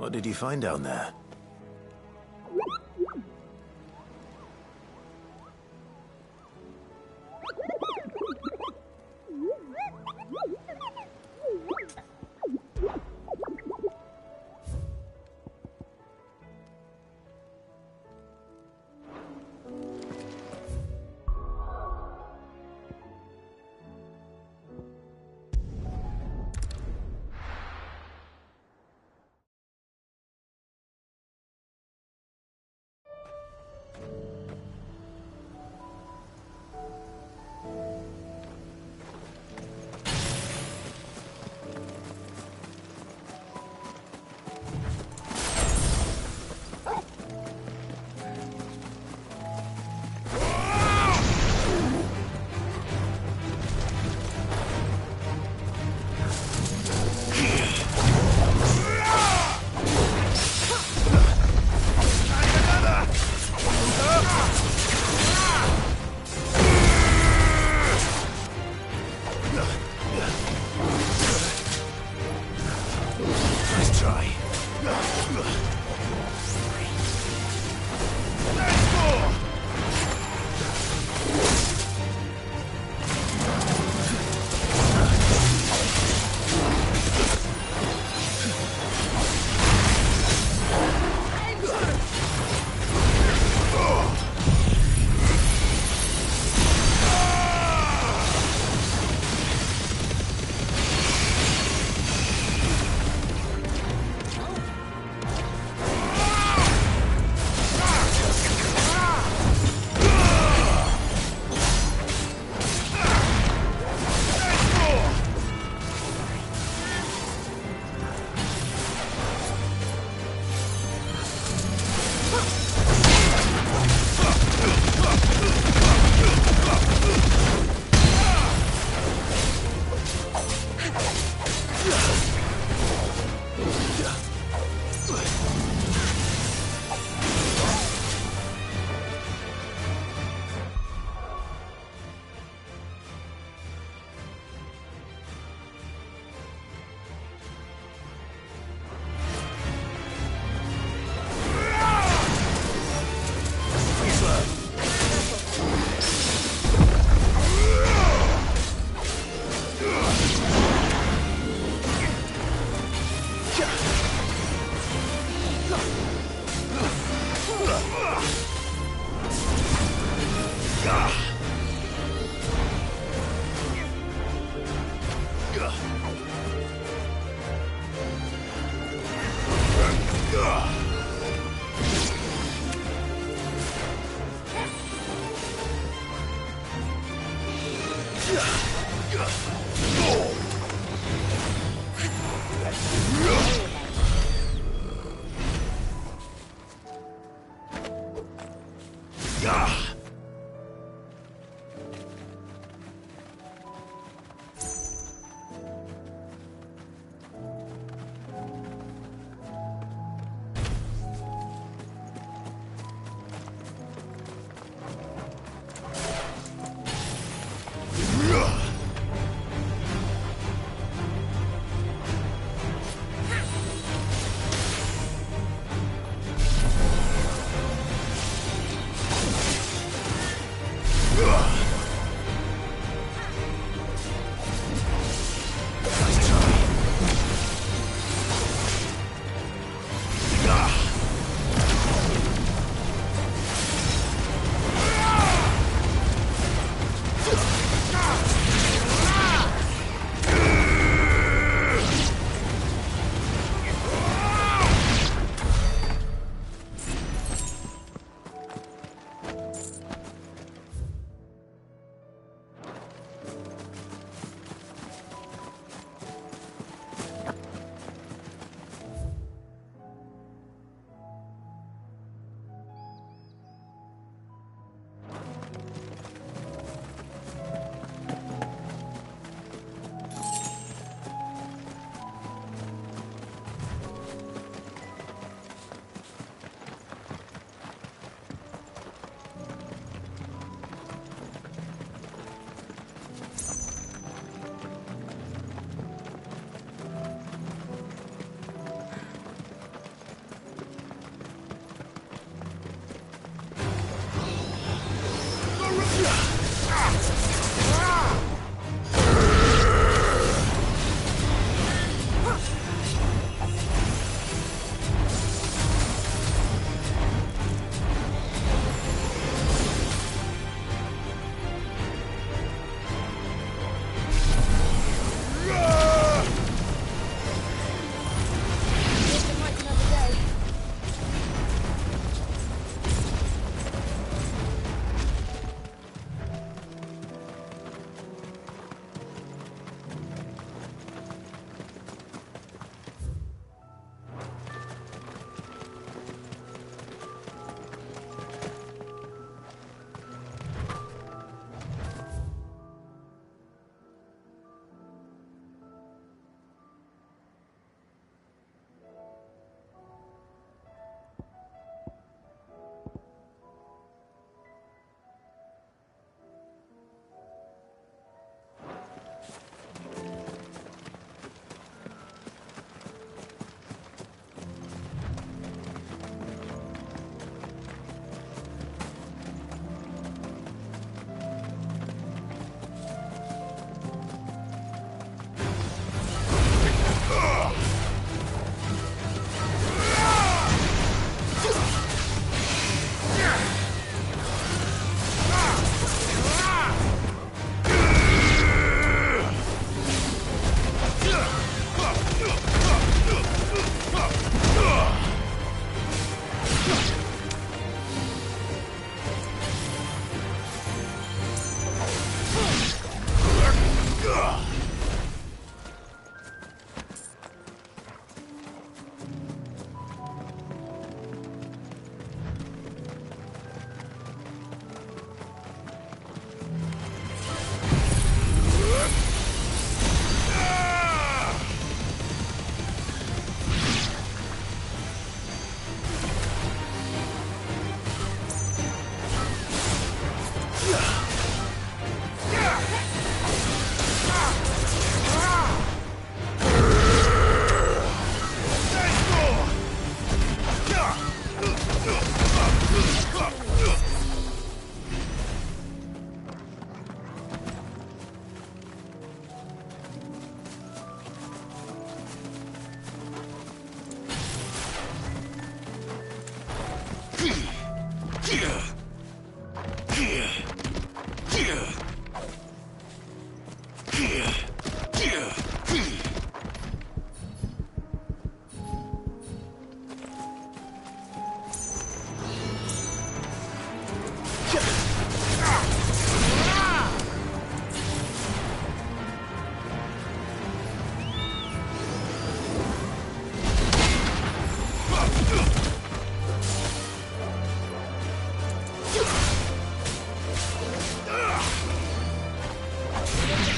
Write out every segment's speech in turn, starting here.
What did you find down there?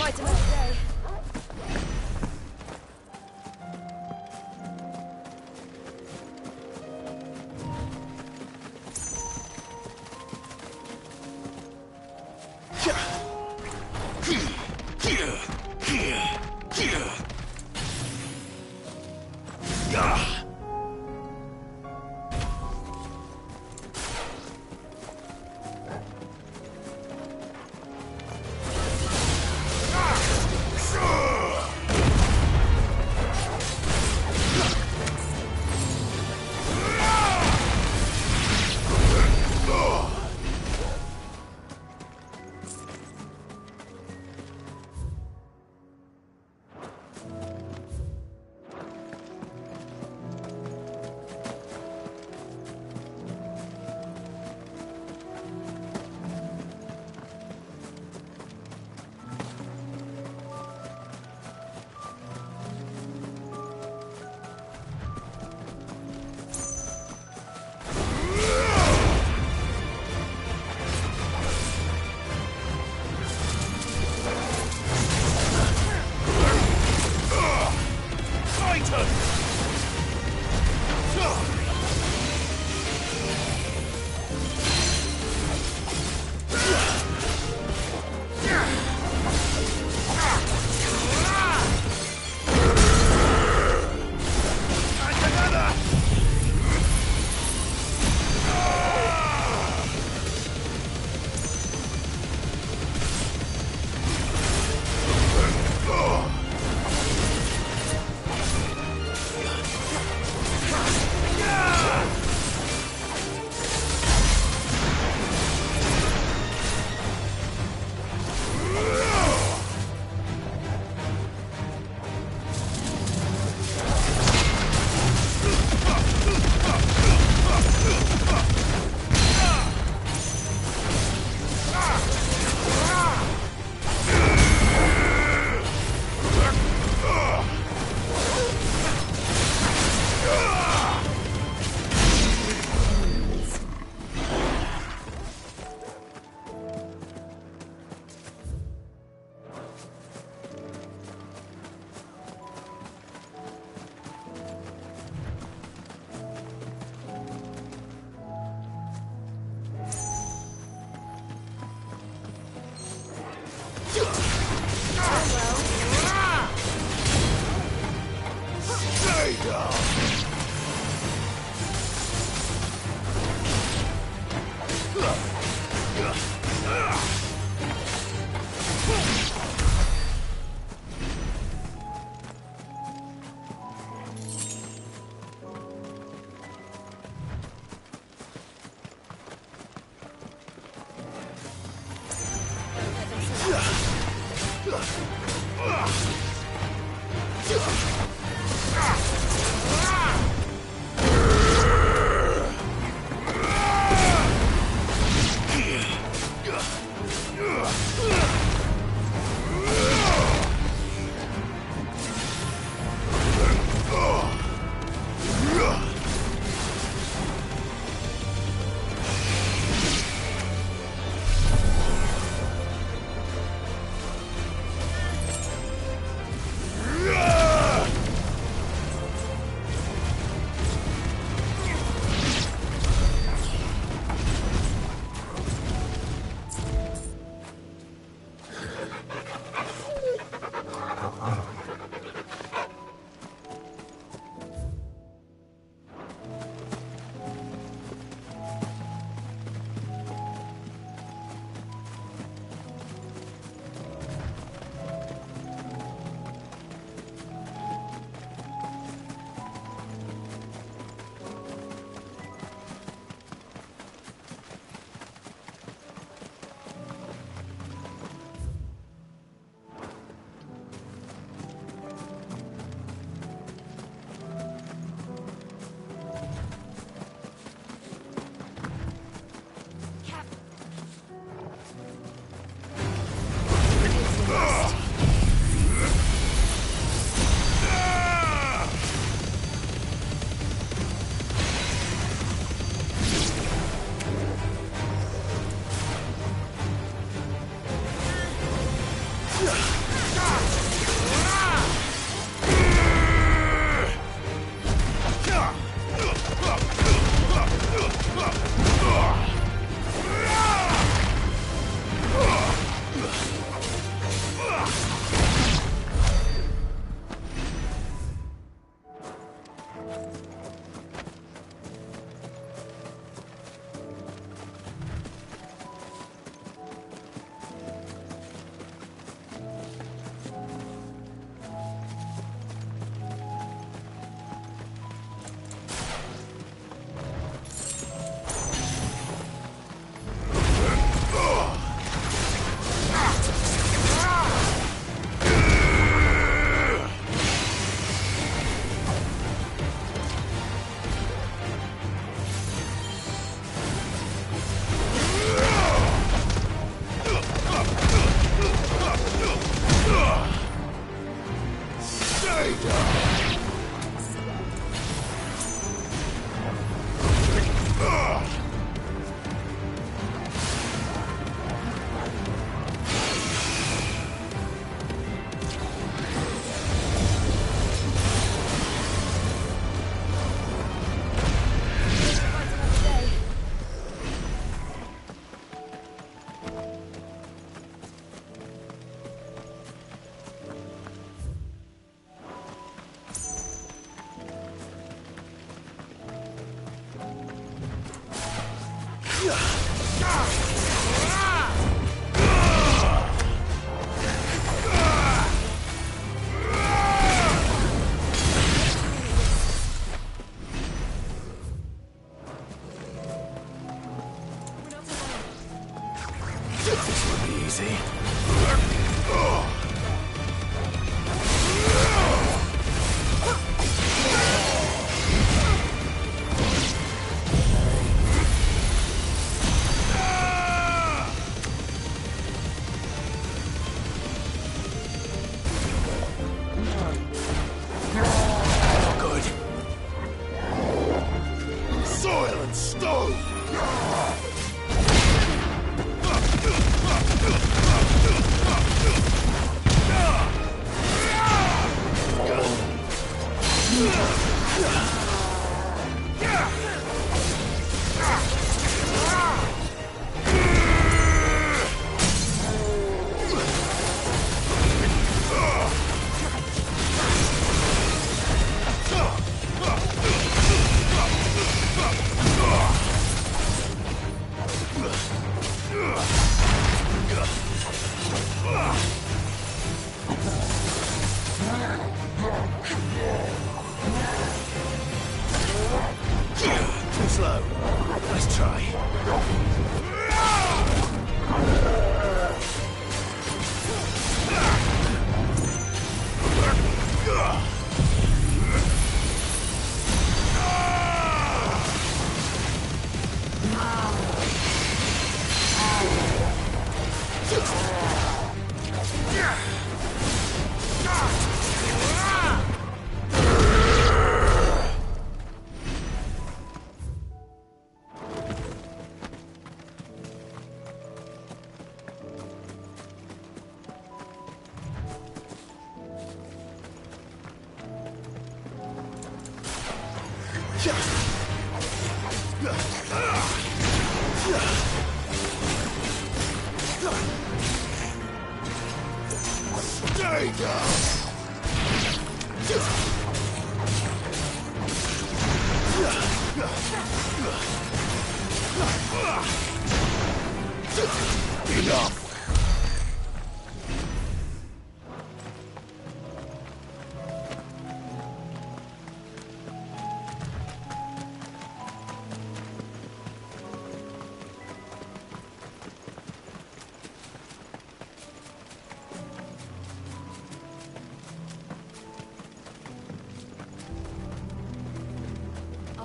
Quite another day.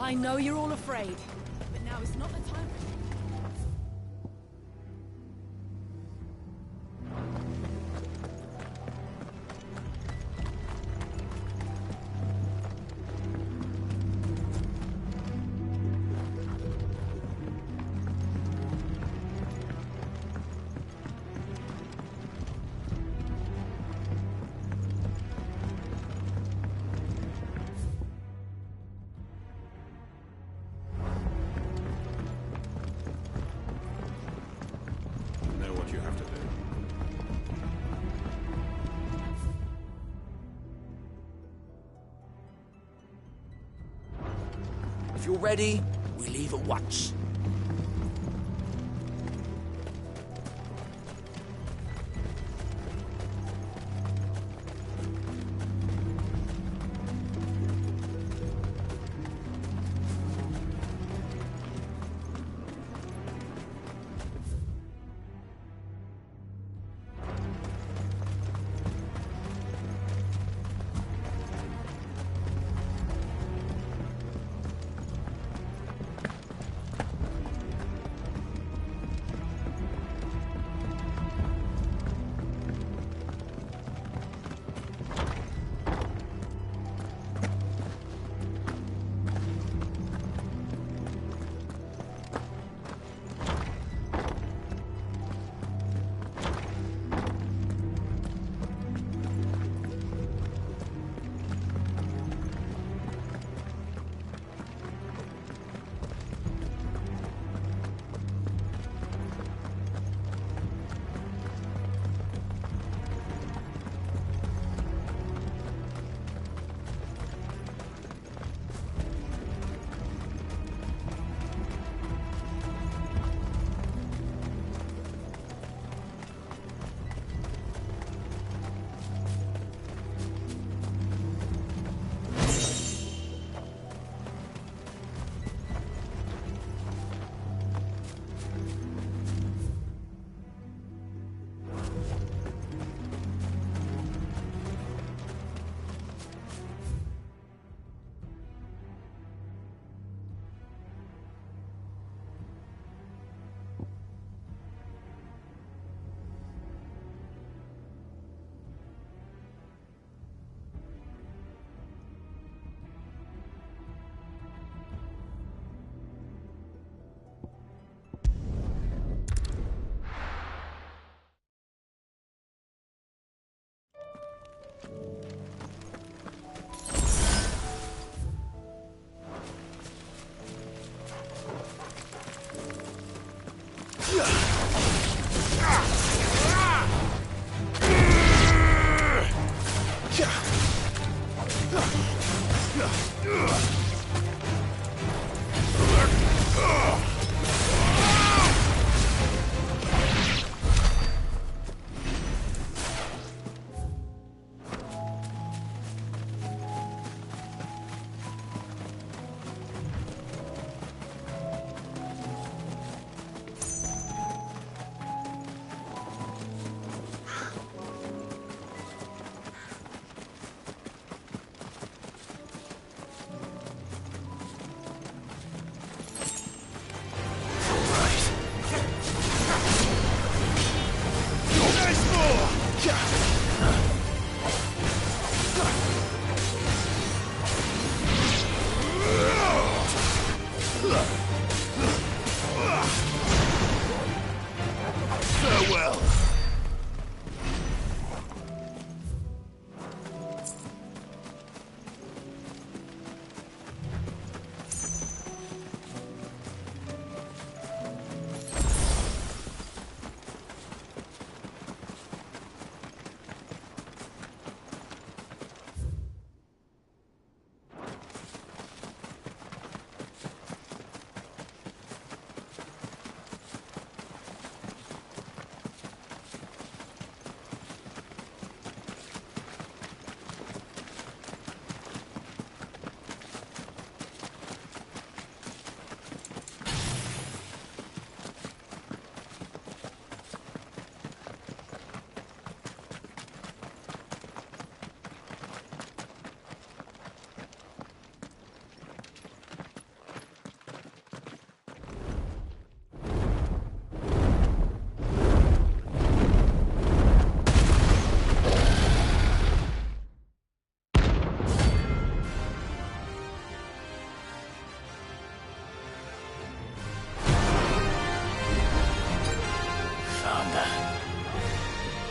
I know you're all afraid, but now is not the time for... If you're ready, we leave at once.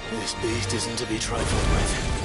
This beast isn't to be trifled with.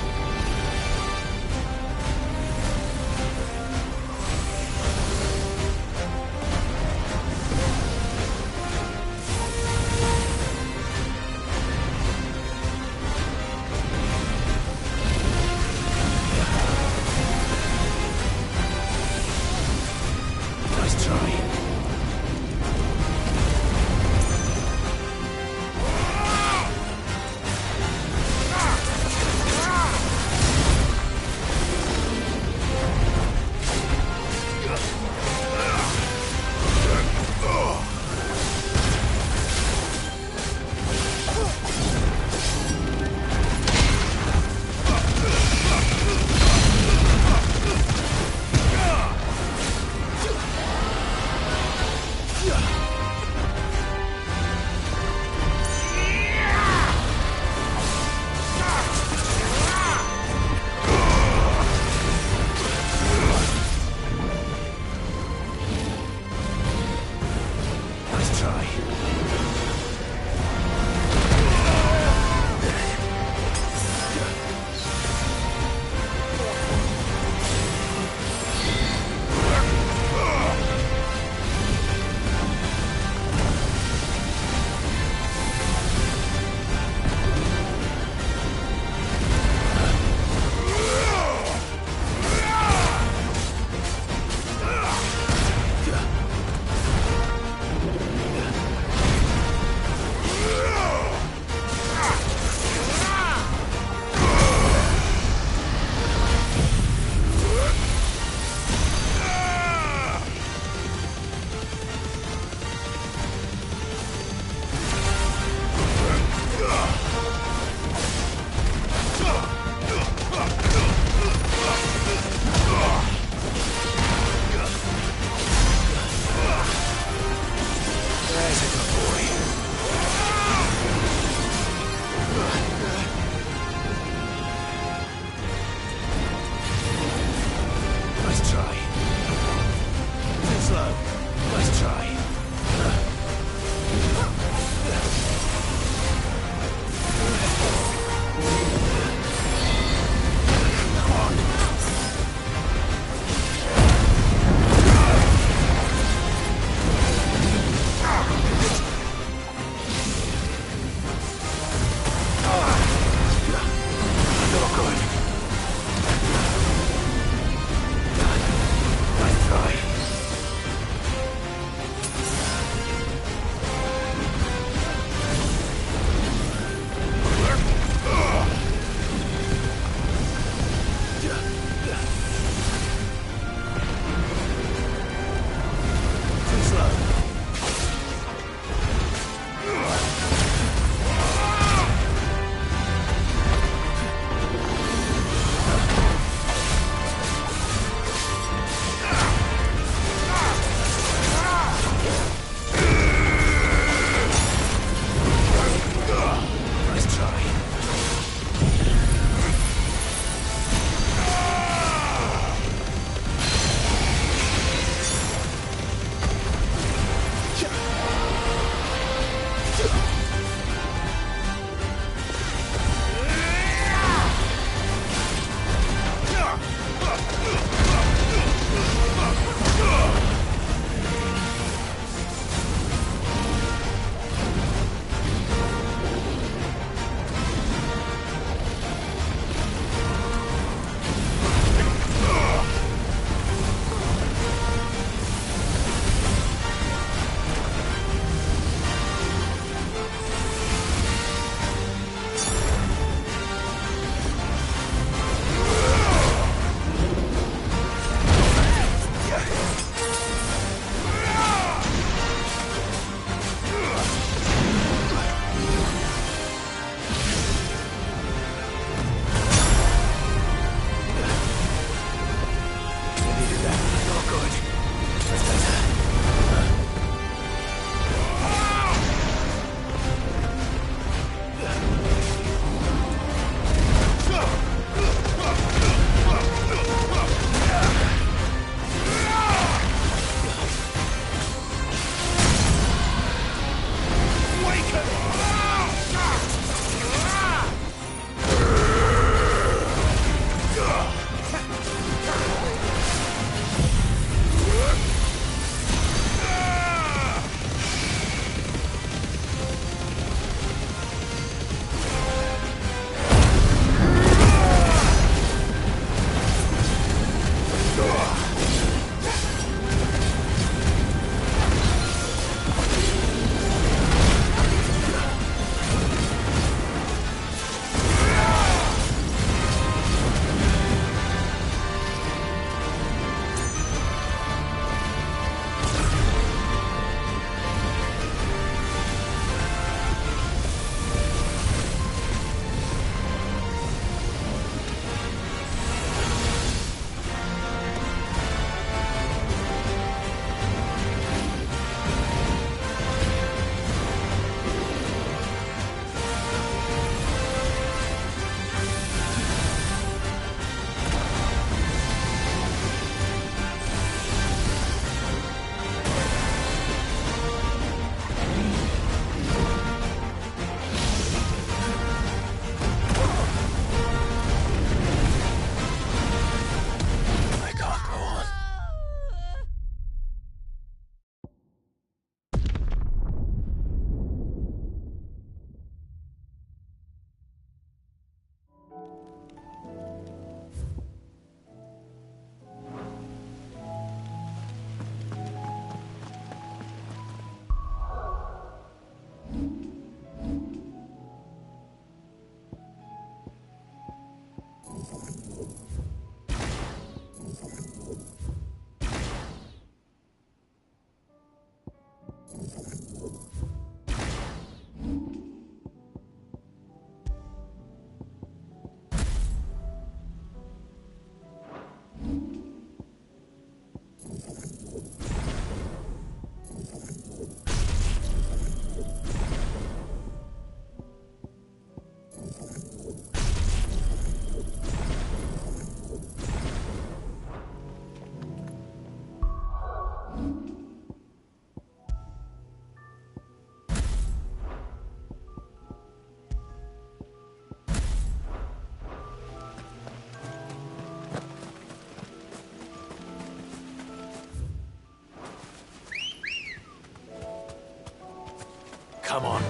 Come on.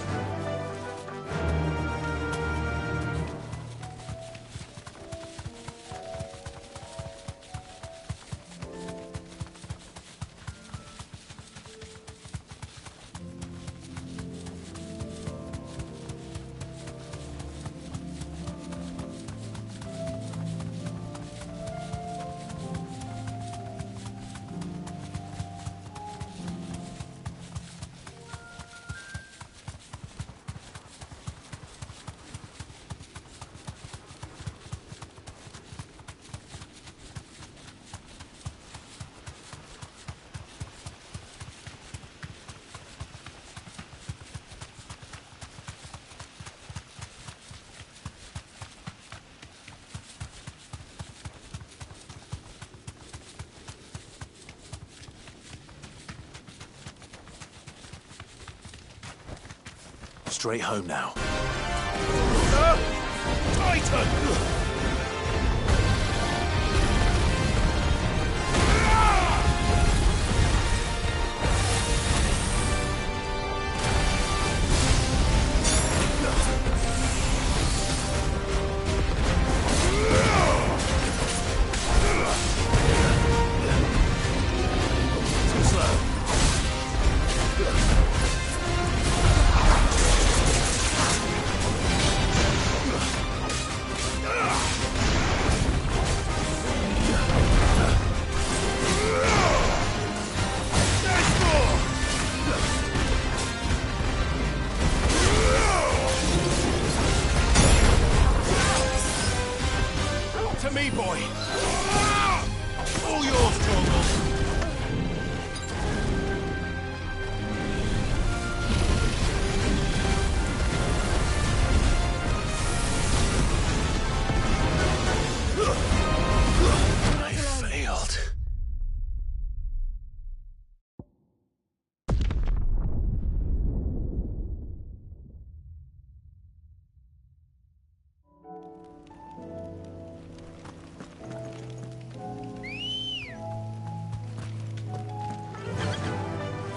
Straight home now. Titan!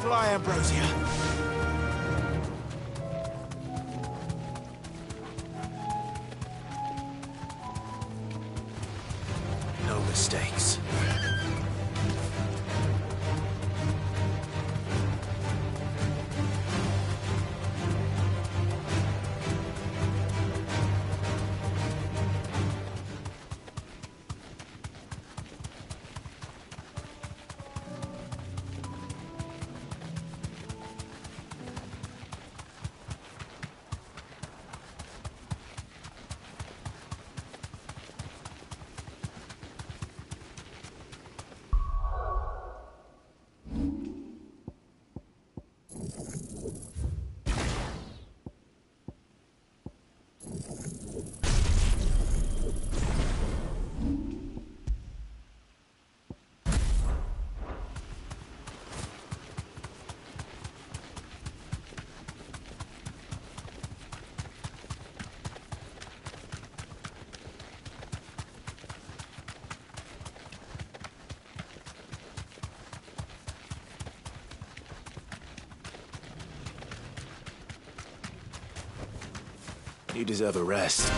Fly, Ambrosia. No mistakes. You deserve a rest.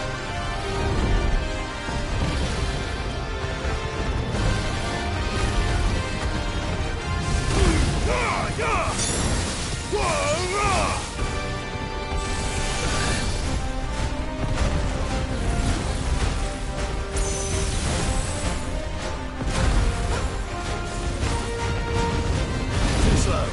Too slow.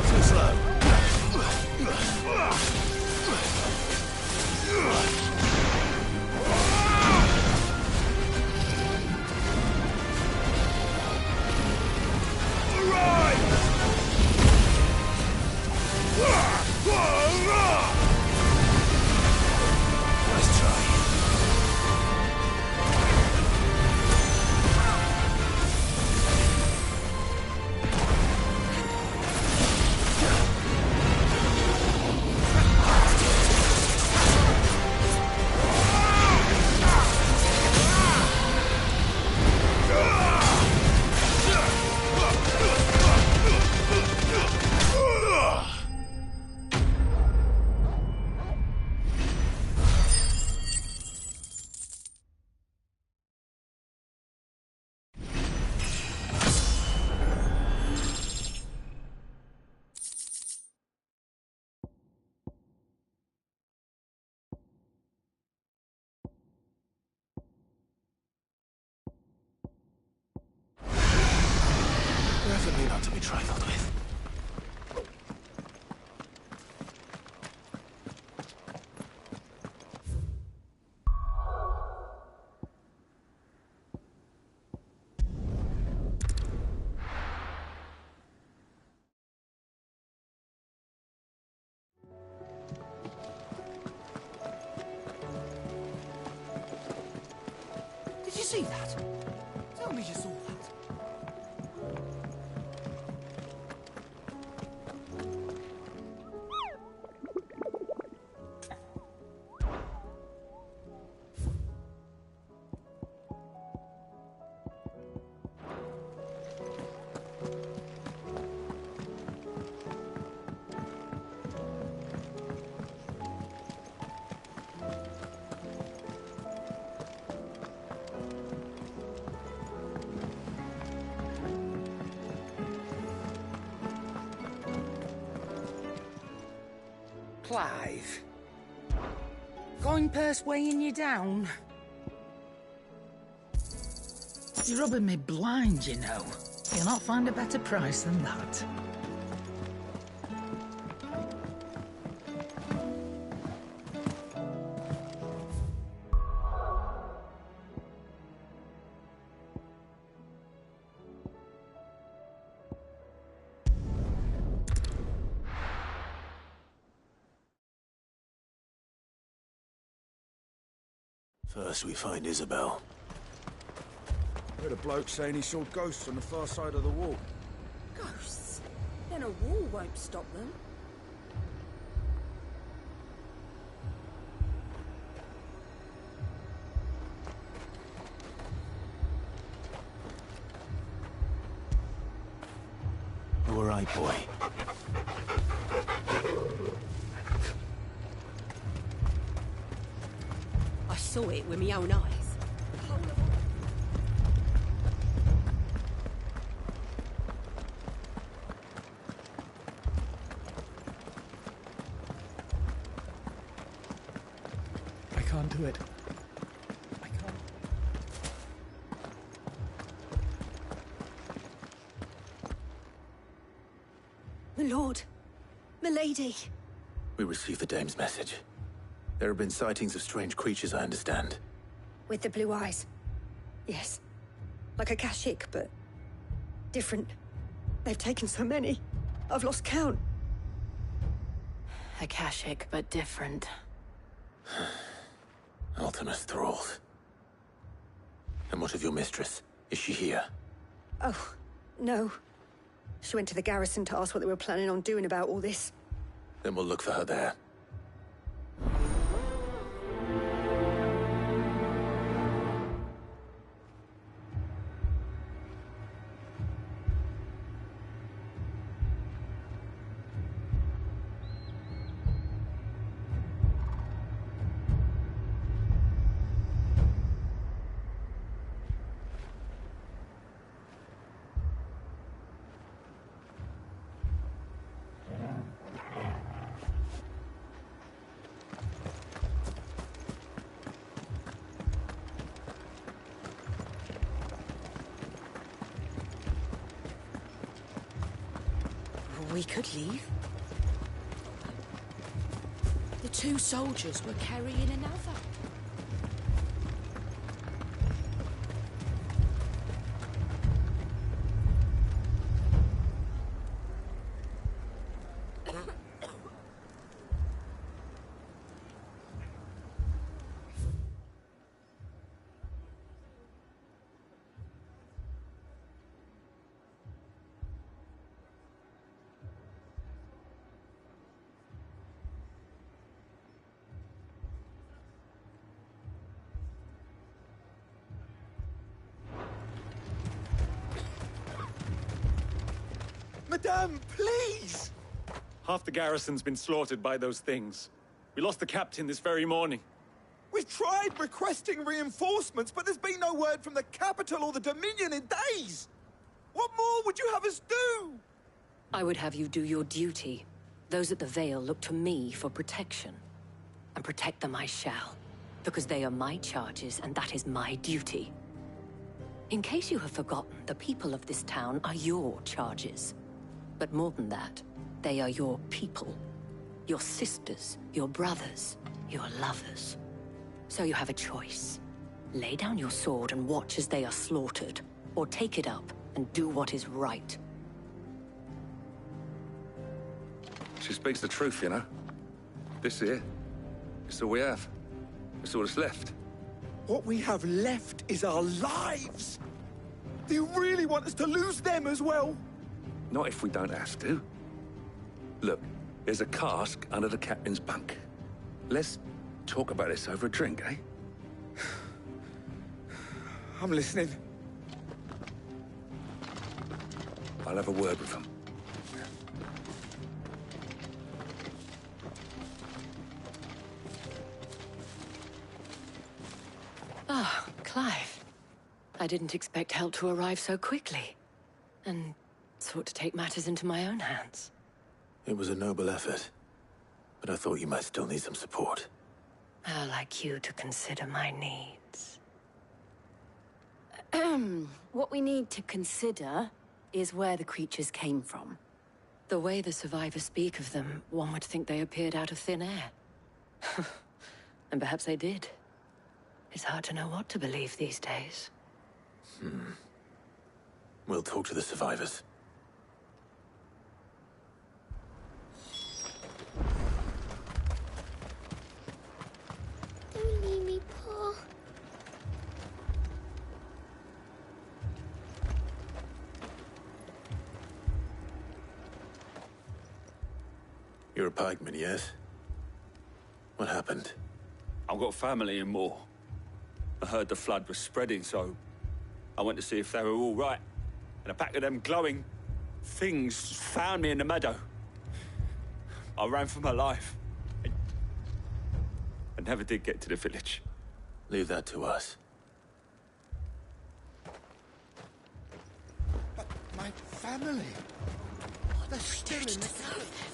Too slow. Nice try. Definitely not to be trifled with. Did you see that? Tell me you saw that. Clive. Coin purse weighing you down? You're rubbing me blind, you know. You'll not find a better price than that. First we find Isabel. Heard a bloke saying he saw ghosts on the far side of the wall. Ghosts? Then a wall won't stop them. All right, boy. I saw it with my own eyes. I can't do it. I can't. My lord. Milady. We received the dame's message. There have been sightings of strange creatures, I understand. With the blue eyes. Yes. Like a Kashik, but different. They've taken so many. I've lost count. Akashic, but different. Ultimus thralls. And what of your mistress? Is she here? Oh, no. She went to the garrison to ask what they were planning on doing about all this. Then we'll look for her there. We could leave. The two soldiers were carrying another. Madame, please! Half the garrison's been slaughtered by those things. We lost the captain this very morning. We've tried requesting reinforcements, but there's been no word from the capital or the Dominion in days! What more would you have us do? I would have you do your duty. Those at the Vale look to me for protection. And protect them I shall. Because they are my charges, and that is my duty. In case you have forgotten, the people of this town are your charges. But more than that, they are your people. Your sisters, your brothers, your lovers. So you have a choice. Lay down your sword and watch as they are slaughtered, or take it up and do what is right. She speaks the truth, you know. This here, it's all we have. It's all that's left. What we have left is our lives! Do you really want us to lose them as well? Not if we don't have to. Look, there's a cask under the captain's bunk. Let's talk about this over a drink, eh? I'm listening. I'll have a word with him. Ah, Clive. I didn't expect help to arrive so quickly. And sought to take matters into my own hands. It was a noble effort, but I thought you might still need some support. I'd like you to consider my needs. What we need to consider is where the creatures came from. The way the survivors speak of them, one would think they appeared out of thin air. And perhaps they did. It's hard to know what to believe these days. We'll talk to the survivors. Don't leave me, Paul. You're a pikeman, yes? What happened? I've got family in Moor. I heard the flood was spreading, so I went to see if they were all right. And a pack of them glowing things found me in the meadow. I ran for my life. I never did get to the village. Leave that to us. But my family... They're still in the south.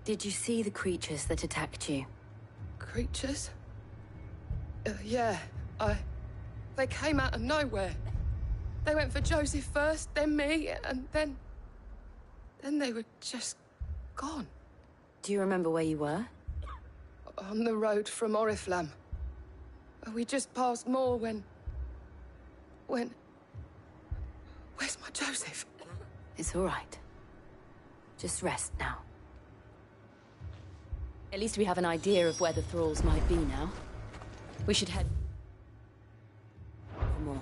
Did you see the creatures that attacked you? Creatures? Yeah, They came out of nowhere. They went for Joseph first, then me, and then they were just gone. Do you remember where you were? On the road from Oriflamme. We just passed Moor when... Where's my Joseph? It's all right. Just rest now. At least we have an idea of where the thralls might be now. We should head for more.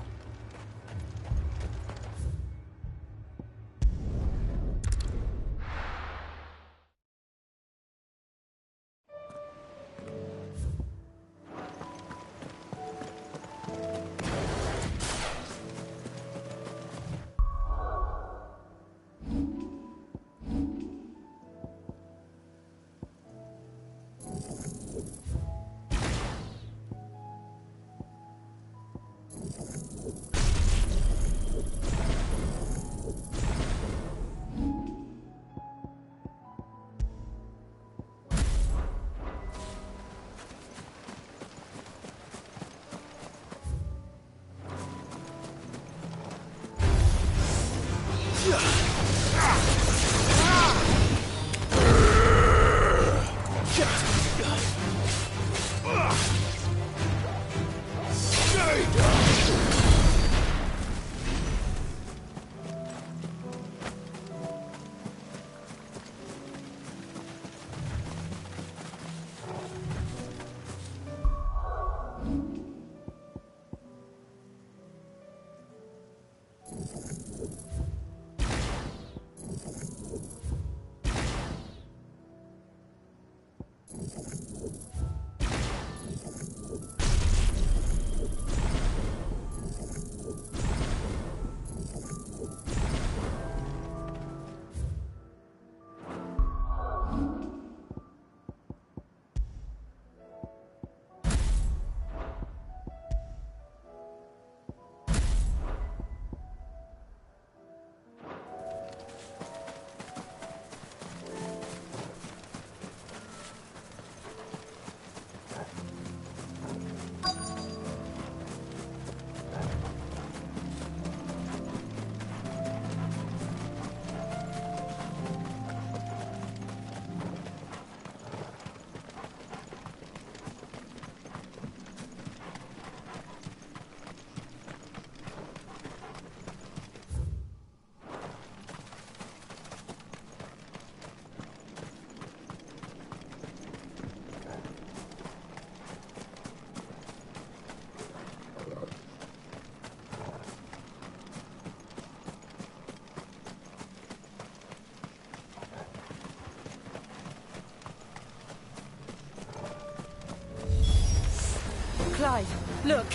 Clive, look.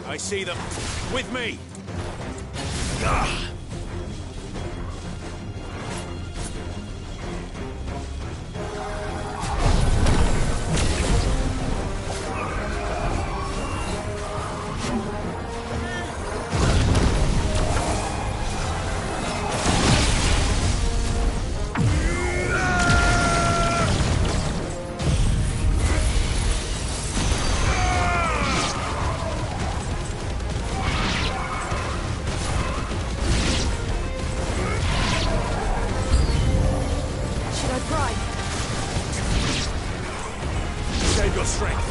I see them. With me! Should I pry? Save your strength.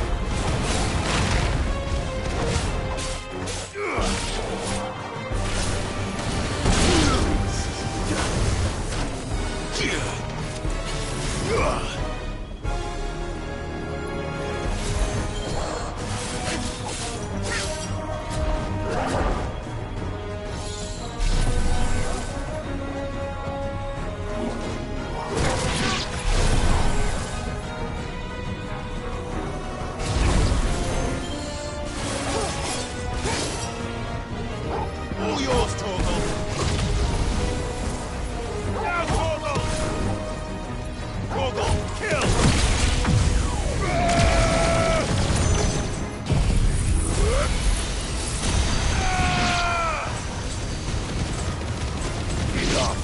All yours, Torgal. Now, Torgal! Torgal, kill! Enough!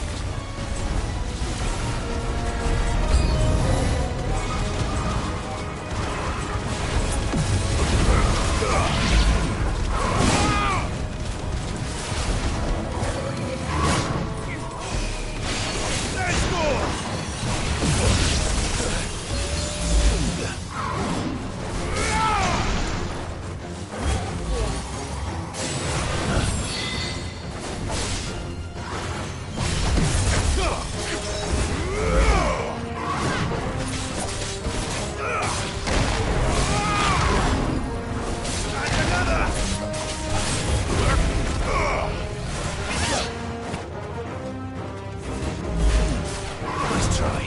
Let's go! Let's try.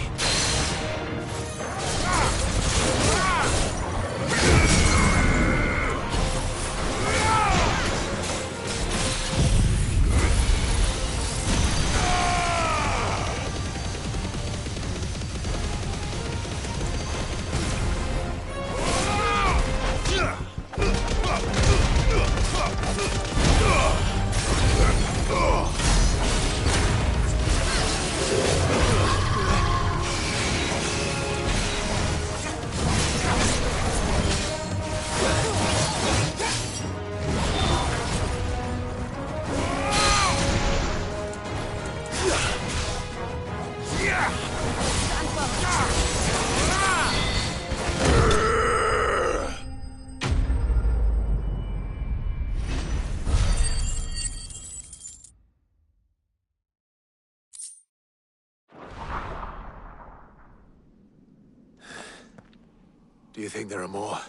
Do you think there are more?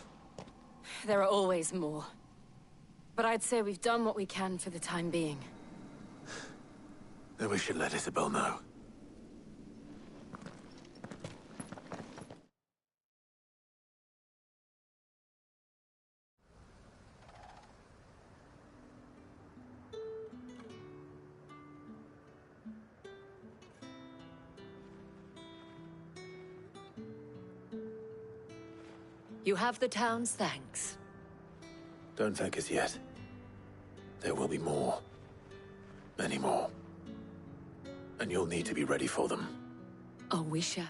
There are always more. But I'd say we've done what we can for the time being. Then we should let Isabel know. You have the town's thanks. Don't thank us yet. There will be more. Many more. And you'll need to be ready for them. Oh, we shall.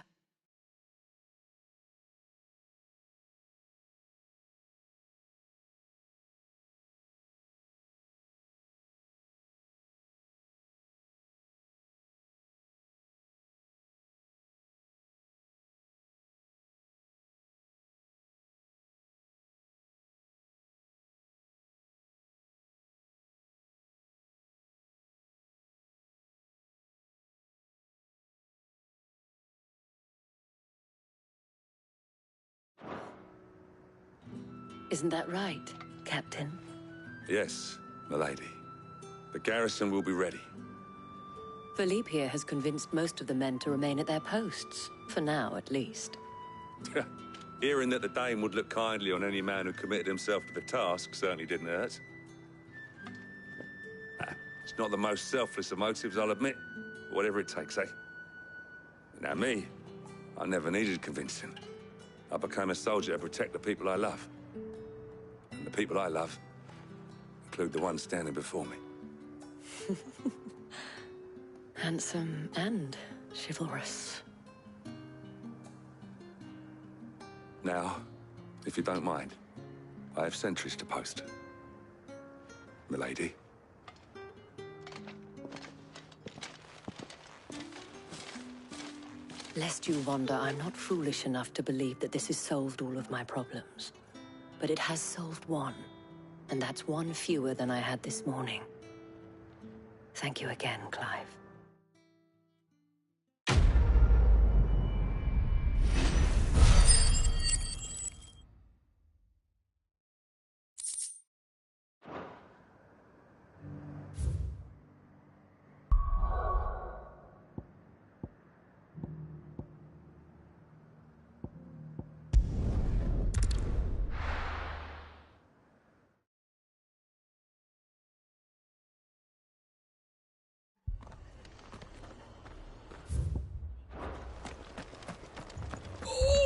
Isn't that right, Captain? Yes, milady. The garrison will be ready. Philippe here has convinced most of the men to remain at their posts. For now, at least. Hearing that the Dame would look kindly on any man who committed himself to the task certainly didn't hurt. It's not the most selfless of motives, I'll admit. But whatever it takes, eh? Now me, I never needed convincing. I became a soldier to protect the people I love. And the people I love include the ones standing before me. Handsome and chivalrous. Now, if you don't mind, I have sentries to post. Milady. Lest you wonder, I'm not foolish enough to believe that this has solved all of my problems. But it has solved one, and that's one fewer than I had this morning. Thank you again, Clive.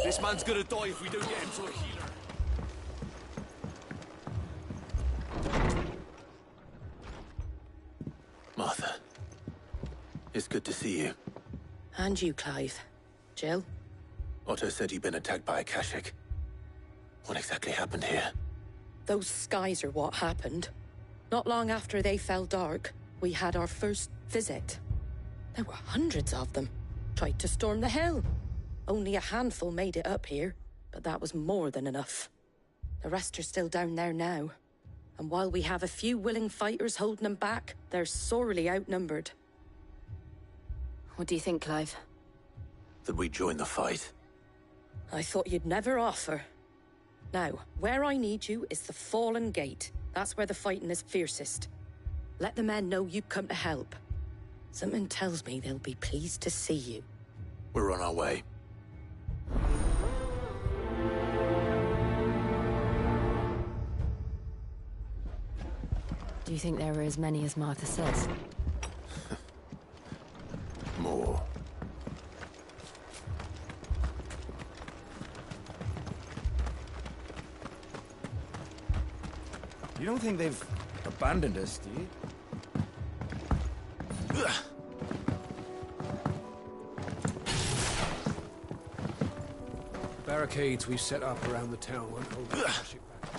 This man's gonna die if we don't get him to a healer. Martha, it's good to see you. And you, Clive. Jill? Otto said you'd been attacked by a Kashik. What exactly happened here? Those skies are what happened. Not long after they fell dark, we had our first visit. There were hundreds of them. Tried to storm the hill. Only a handful made it up here, but that was more than enough. The rest are still down there now. And while we have a few willing fighters holding them back, they're sorely outnumbered. What do you think, Clive? That we join the fight? I thought you'd never offer. Now, where I need you is the Fallen Gate. That's where the fighting is fiercest. Let the men know you've come to help. Something tells me they'll be pleased to see you. We're on our way. Do you think there are as many as Martha says? More. You don't think they've abandoned us, do you? Barricades we've set up around the town won't hold the Kashik back.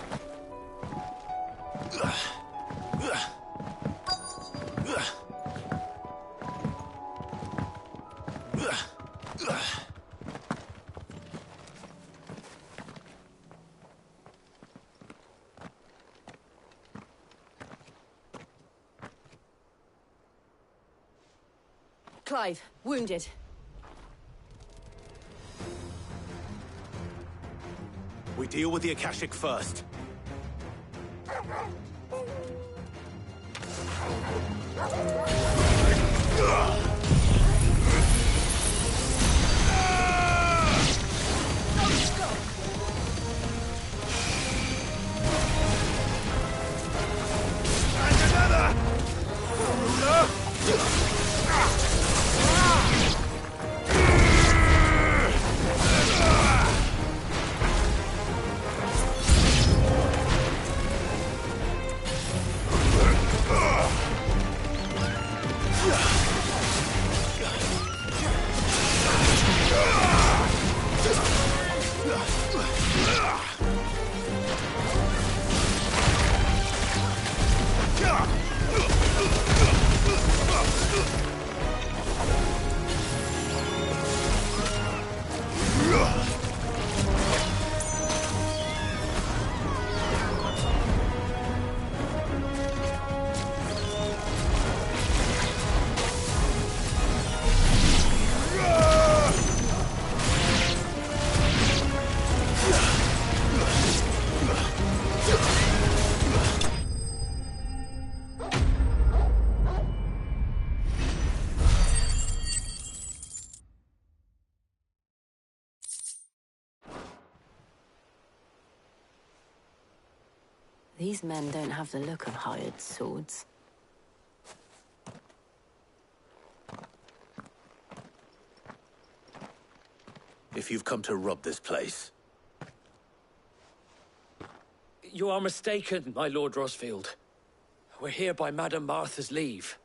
Clive, wounded. We deal with the Akashic first. These men don't have the look of hired swords. If you've come to rob this place, You are mistaken, my Lord Rosfield. We're here by Madame Martha's leave.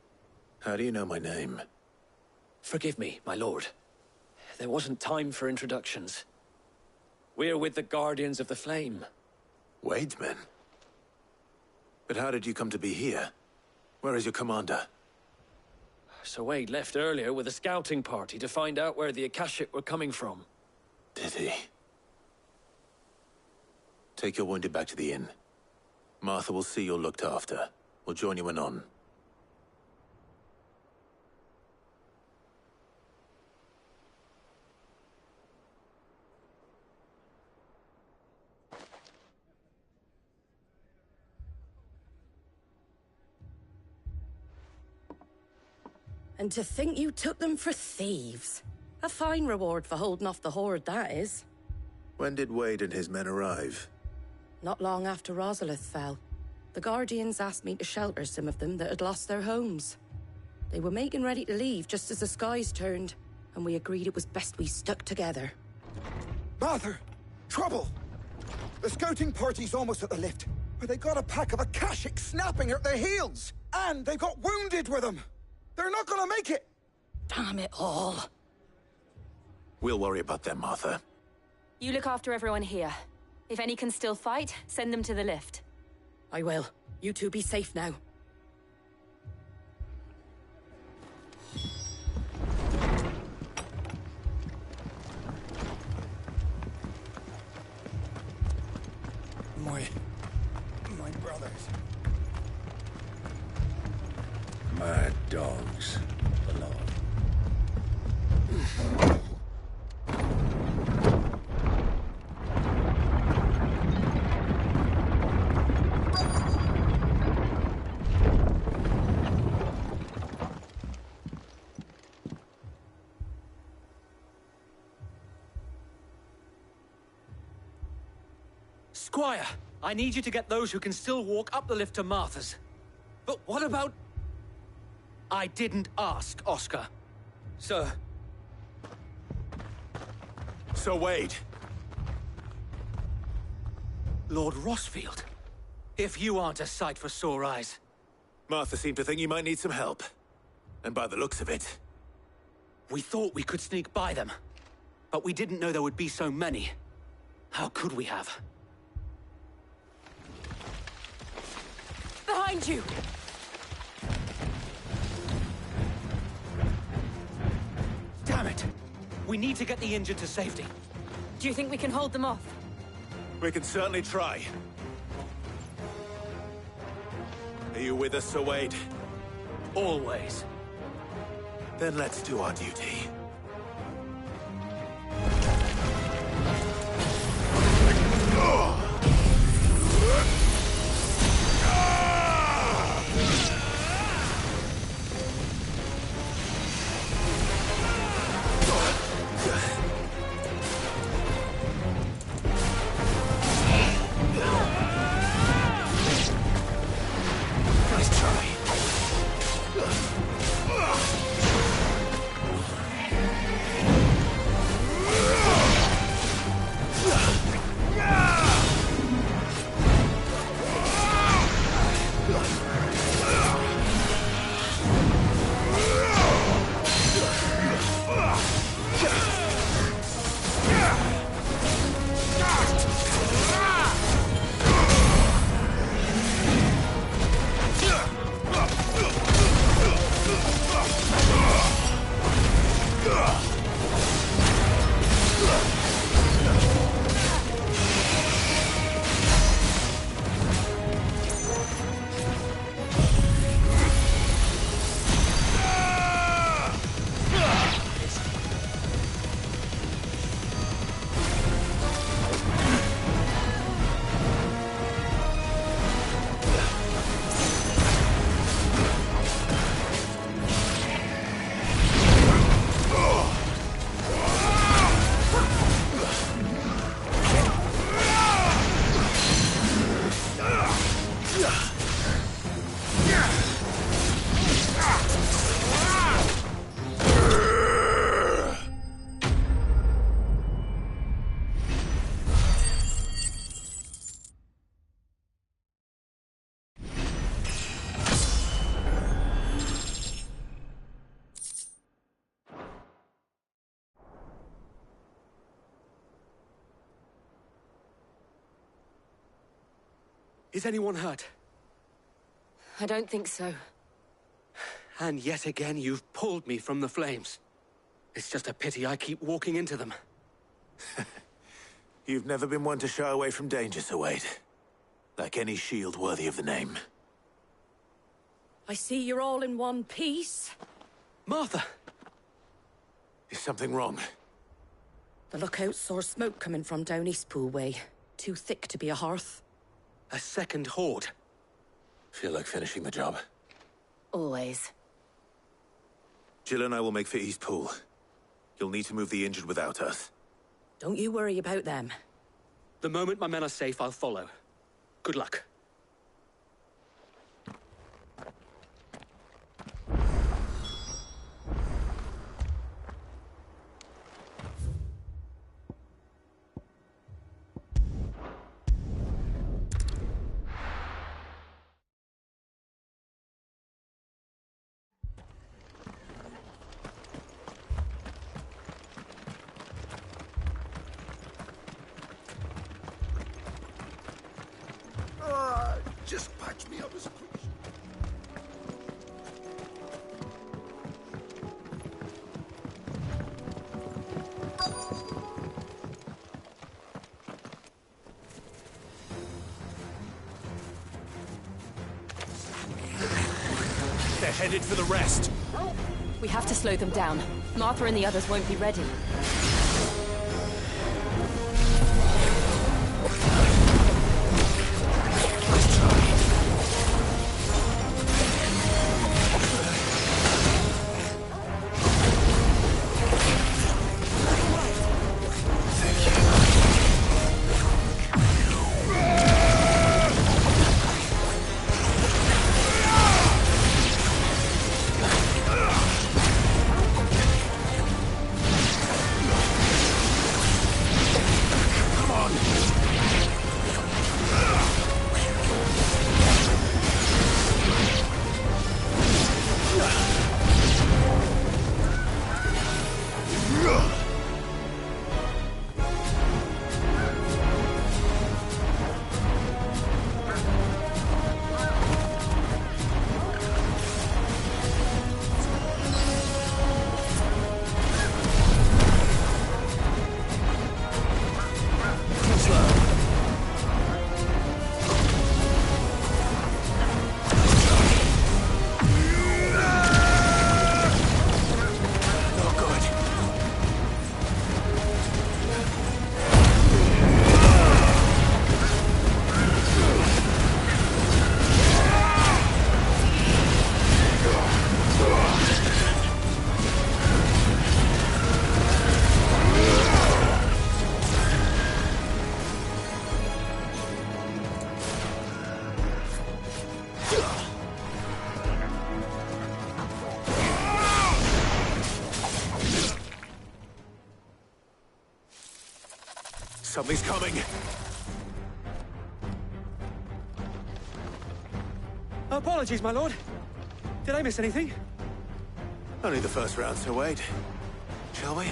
how do you know my name? Forgive me, my lord. There wasn't time for introductions. We're with the Guardians of the Flame. Wade's men? But how did you come to be here? Where is your commander? Sir Wade left earlier with a scouting party to find out where the Akashic were coming from. Did he? Take your wounded back to the inn. Martha will see you're looked after. We'll join you anon. And to think you took them for thieves. A fine reward for holding off the horde, that is. When did Wade and his men arrive? Not long after Rosalith fell. The Guardians asked me to shelter some of them that had lost their homes. They were making ready to leave just as the skies turned, and we agreed it was best we stuck together. Martha! Trouble! The scouting party's almost at the lift, but they got a pack of Akashic snapping at their heels! And they've got wounded with them! They're not gonna make it! Damn it all. We'll worry about them, Martha. You look after everyone here. If any can still fight, send them to the lift. I will. You two be safe now. My brothers. Mad dogs. Alone. Squire, I need you to get those who can still walk up the lift to Martha's. But what about... I didn't ask, Oscar. Sir. Sir Wade. Lord Rosfield. If you aren't a sight for sore eyes. Martha seemed to think you might need some help. And by the looks of it... We thought we could sneak by them. But we didn't know there would be so many. How could we have? Behind you! Damn it! We need to get the injured to safety. Do you think we can hold them off? We can certainly try. Are you with us, Sir Wade? Always. Then let's do our duty. Nice try. Is anyone hurt? I don't think so. And yet again, you've pulled me from the flames. It's just a pity I keep walking into them. You've never been one to shy away from danger, Sir Wade. Like any shield worthy of the name. I see you're all in one piece. Martha! Is something wrong? The lookout saw smoke coming from down Eastpool way. Too thick to be a hearth. A second horde. Feel like finishing the job. Always. Jill and I will make for Eastpool. You'll need to move the injured without us. Don't you worry about them. The moment my men are safe, I'll follow. Good luck. Just patch me up as quick. They're headed for the rest. We have to slow them down. Martha and the others won't be ready. Something's coming. Apologies, my lord. Did I miss anything? Only the first round, Sir Wade. Shall we?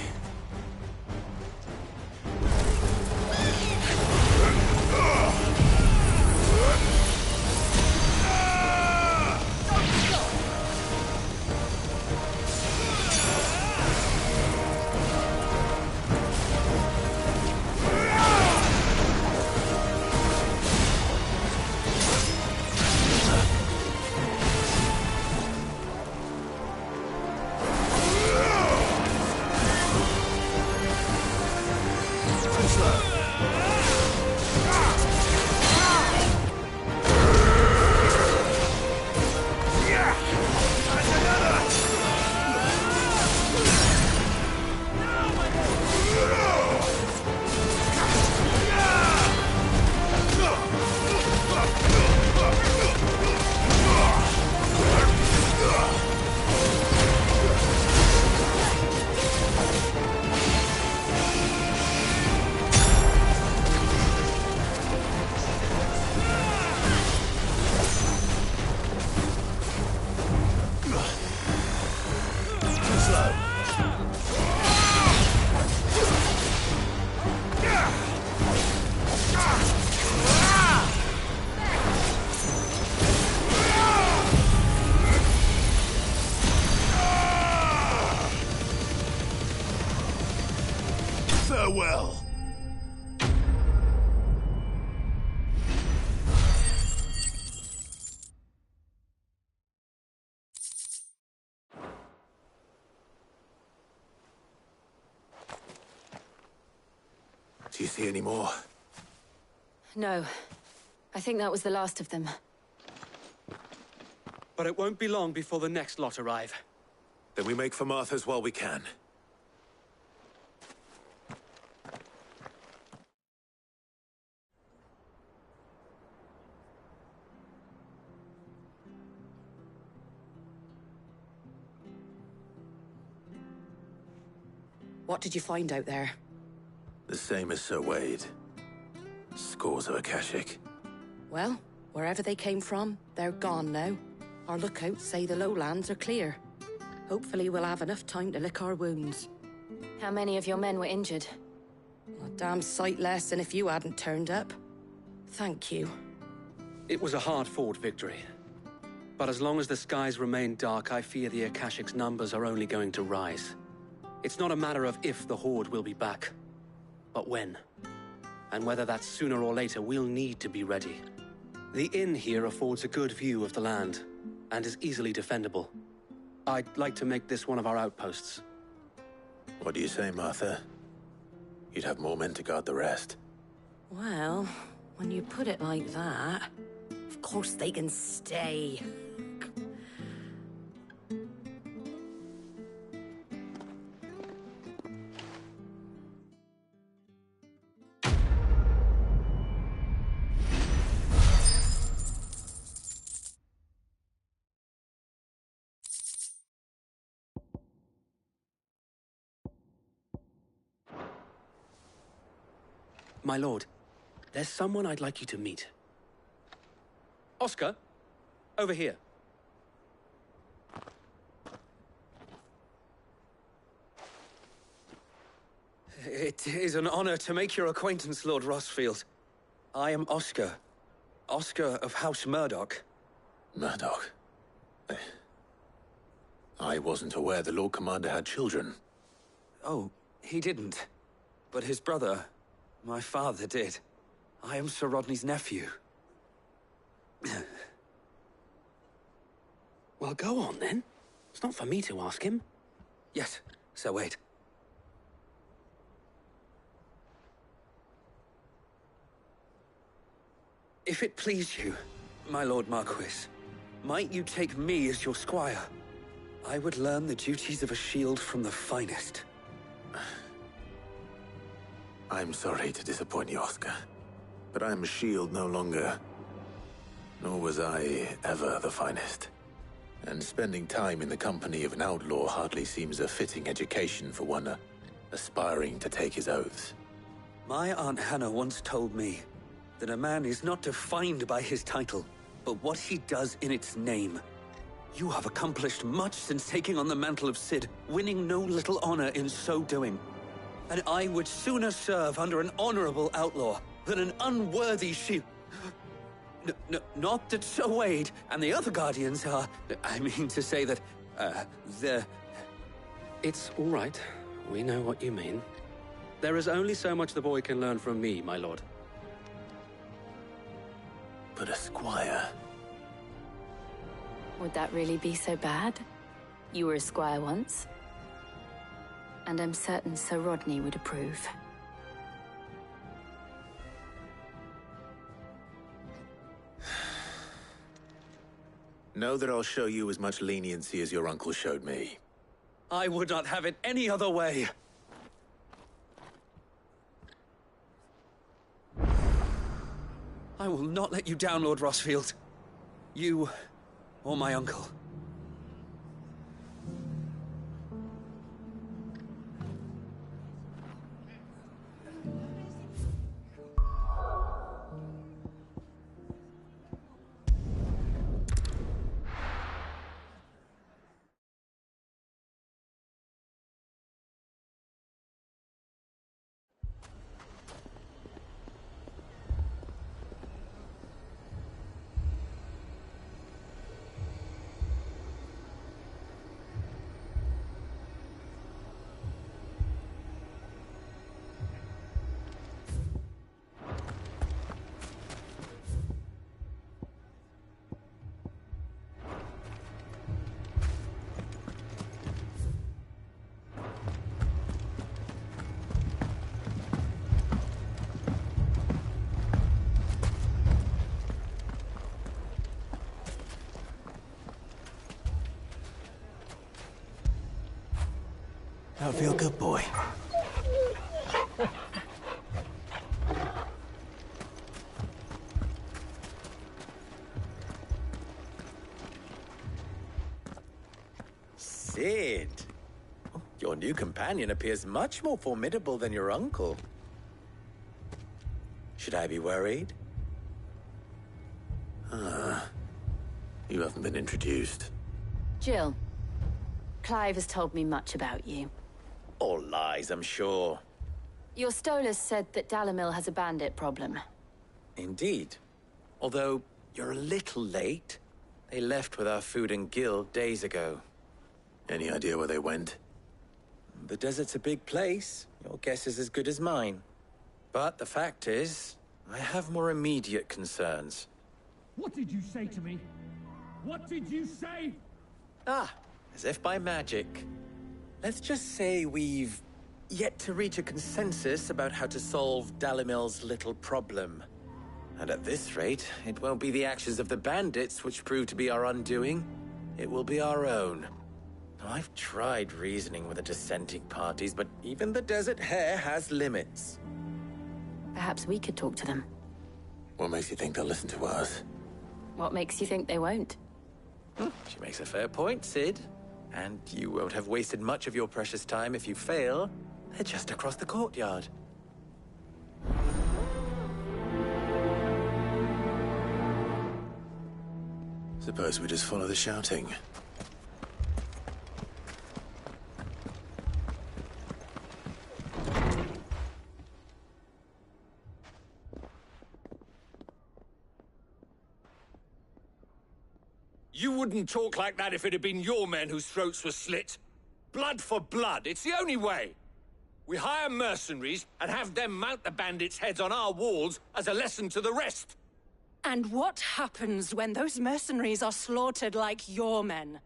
Do you see any more? No. I think that was the last of them. But it won't be long before the next lot arrive. Then we make for Martha's while we can. What did you find out there? The same as Sir Wade. Scores of Akashic. Well, wherever they came from, they're gone now. Our lookouts say the lowlands are clear. Hopefully we'll have enough time to lick our wounds. How many of your men were injured? A damn sight less than if you hadn't turned up. Thank you. It was a hard-fought victory. But as long as the skies remain dark, I fear the Akashic's numbers are only going to rise. It's not a matter of if the Horde will be back, but when. And whether that's sooner or later, we'll need to be ready. The inn here affords a good view of the land, and is easily defendable. I'd like to make this one of our outposts. What do you say, Martha? You'd have more men to guard the rest. Well, when you put it like that, of course they can stay. My lord, there's someone I'd like you to meet. Oscar, over here. It is an honor to make your acquaintance, Lord Rossfield. I am Oscar. Oscar of House Murdoch. Murdoch? I wasn't aware the Lord Commander had children. Oh, he didn't. But his brother, my father, did. I am Sir Rodney's nephew. Well, go on, then. It's not for me to ask him. Yes, Sir Wade. If it please you, my Lord Marquis, might you take me as your squire? I would learn the duties of a shield from the finest. I'm sorry to disappoint you, Oscar, but I'm a shield no longer. Nor was I ever the finest. And spending time in the company of an outlaw hardly seems a fitting education for one aspiring to take his oaths. My Aunt Hannah once told me that a man is not defined by his title, but what he does in its name. You have accomplished much since taking on the mantle of Cid, winning no little honor in so doing. And I would sooner serve under an honorable outlaw than an unworthy shield. Not that Sir Wade and the other Guardians are... I mean to say that, they're... It's all right. We know what you mean. There is only so much the boy can learn from me, my lord. But a squire... Would that really be so bad? You were a squire once. And I'm certain Sir Rodney would approve. Know that I'll show you as much leniency as your uncle showed me. I would not have it any other way. I will not let you down, Lord Rossfield. You, or my uncle. That'll feel good, boy. Sid. Your new companion appears much more formidable than your uncle. Should I be worried? You haven't been introduced. Jill, Clive has told me much about you. All lies, I'm sure. Your Stolas said that Dalamil has a bandit problem. Indeed. Although, you're a little late. They left with our food and guild days ago. Any idea where they went? The desert's a big place. Your guess is as good as mine. But the fact is, I have more immediate concerns. What did you say to me? What did you say? Ah, as if by magic. Let's just say we've yet to reach a consensus about how to solve Dalimil's little problem. And at this rate, it won't be the actions of the bandits which prove to be our undoing. It will be our own. I've tried reasoning with the dissenting parties, but even the Desert Hare has limits. Perhaps we could talk to them. What makes you think they'll listen to us? What makes you think they won't? She makes a fair point, Sid. And you won't have wasted much of your precious time if you fail. They're just across the courtyard. Suppose we just follow the shouting. You wouldn't talk like that if it had been your men whose throats were slit. Blood for blood, it's the only way. We hire mercenaries and have them mount the bandits' heads on our walls as a lesson to the rest. And what happens when those mercenaries are slaughtered like your men?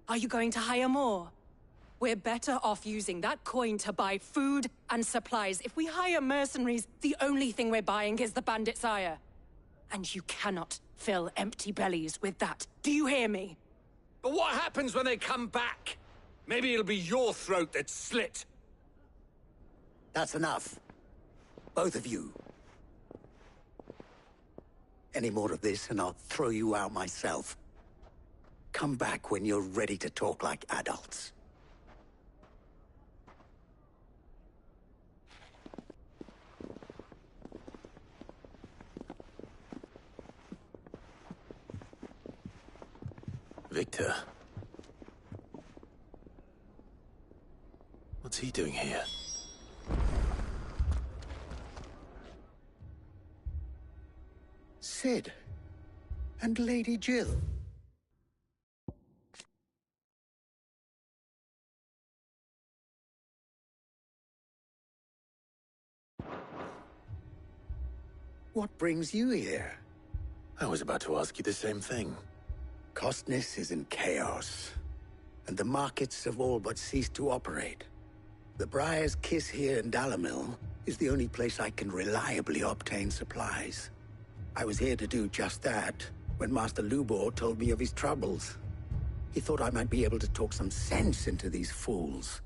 Are you going to hire more? We're better off using that coin to buy food and supplies. If we hire mercenaries, the only thing we're buying is the bandits' ire. And you cannot fill empty bellies with that. Do you hear me? But what happens when they come back? Maybe it'll be your throat that's slit. That's enough. Both of you. Any more of this and I'll throw you out myself. Come back when you're ready to talk like adults. Victor. What's he doing here? Sid. And Lady Jill. What brings you here? I was about to ask you the same thing. Costness is in chaos, and the markets have all but ceased to operate. The Briar's Kiss here in Dalamil is the only place I can reliably obtain supplies. I was here to do just that when Master Lubor told me of his troubles. He thought I might be able to talk some sense into these fools.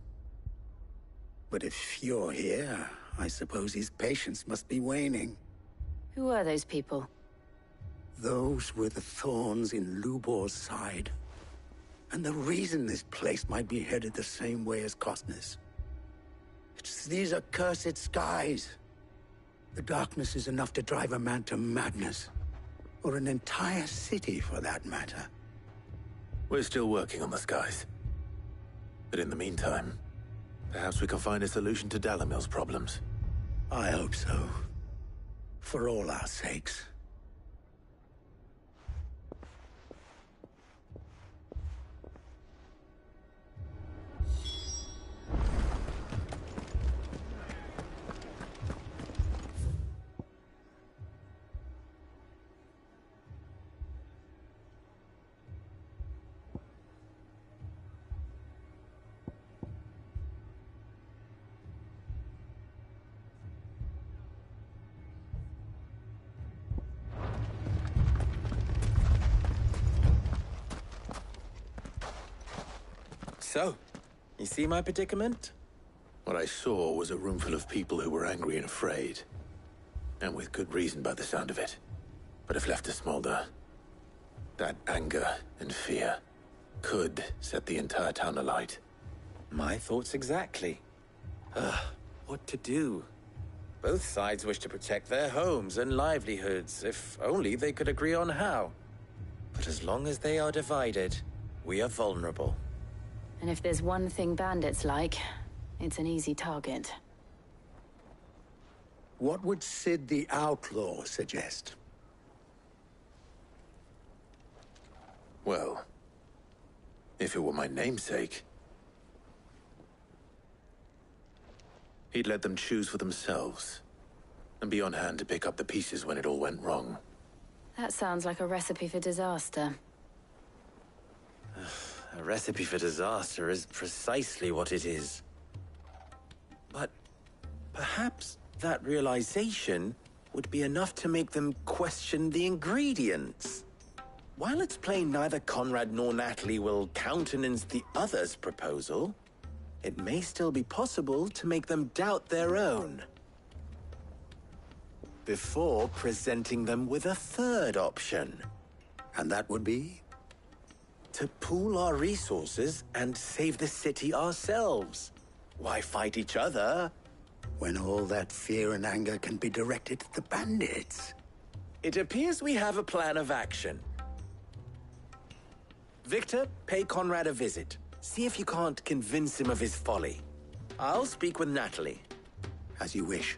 But if you're here, I suppose his patience must be waning. Who are those people? Those were the thorns in Lubor's side. And the reason this place might be headed the same way as Costness. It's these accursed skies. The darkness is enough to drive a man to madness. Or an entire city, for that matter. We're still working on the skies. But in the meantime, perhaps we can find a solution to Dalamil's problems. I hope so. For all our sakes. So, you see my predicament? What I saw was a room full of people who were angry and afraid. And with good reason by the sound of it. But if left to smolder, that anger and fear could set the entire town alight. My thoughts exactly. What to do? Both sides wish to protect their homes and livelihoods, if only they could agree on how. But as long as they are divided, we are vulnerable. And if there's one thing bandits like, it's an easy target. What would Sid the Outlaw suggest? Well, if it were my namesake, he'd let them choose for themselves, and be on hand to pick up the pieces when it all went wrong. That sounds like a recipe for disaster. A recipe for disaster is precisely what it is. But perhaps that realization would be enough to make them question the ingredients. While it's plain neither Conrad nor Natalie will countenance the other's proposal, it may still be possible to make them doubt their own. Before presenting them with a third option. And that would be? To pool our resources and save the city ourselves. Why fight each other? When all that fear and anger can be directed at the bandits. It appears we have a plan of action. Victor, pay Conrad a visit. See if you can't convince him of his folly. I'll speak with Natalie. As you wish.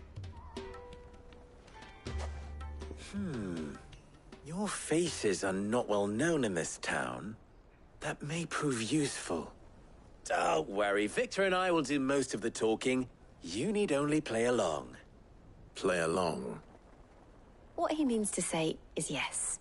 Your faces are not well known in this town. That may prove useful. Don't worry, Victor and I will do most of the talking. You need only play along. Play along? What he means to say is yes.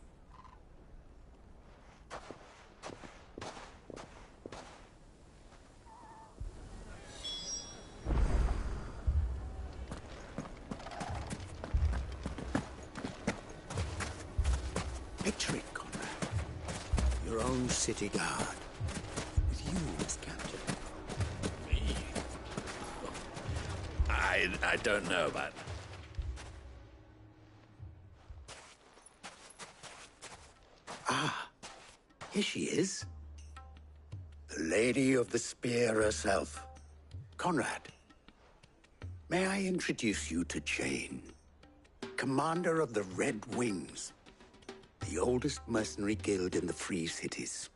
Picture it, Conrad. Your own city guard. With you as captain. I don't know about... Ah, here she is. The Lady of the Spear herself. Conrad, may I introduce you to Jane, commander of the Red Wings, the oldest mercenary guild in the Free Cities.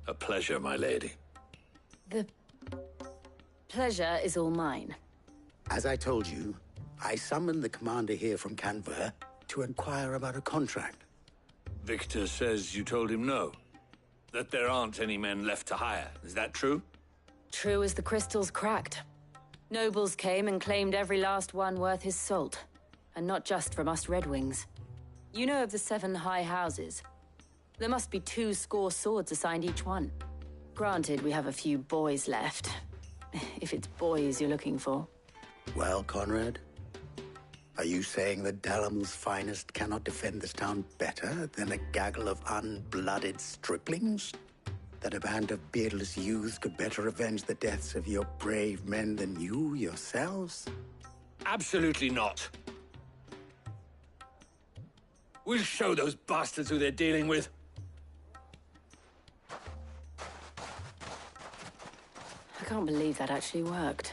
A pleasure, my lady. The pleasure is all mine. As I told you, I summoned the commander here from Canver to inquire about a contract. Victor says you told him no. That there aren't any men left to hire. Is that true? True as the crystals cracked. Nobles came and claimed every last one worth his salt. And not just from us Red Wings. You know of the 7 high houses. There must be 2 swords assigned each one. Granted, we have a few boys left. If it's boys you're looking for. Well, Conrad, are you saying that Dalamil's finest cannot defend this town better than a gaggle of unblooded striplings? That a band of beardless youths could better avenge the deaths of your brave men than you yourselves? Absolutely not. We'll show those bastards who they're dealing with. I can't believe that actually worked.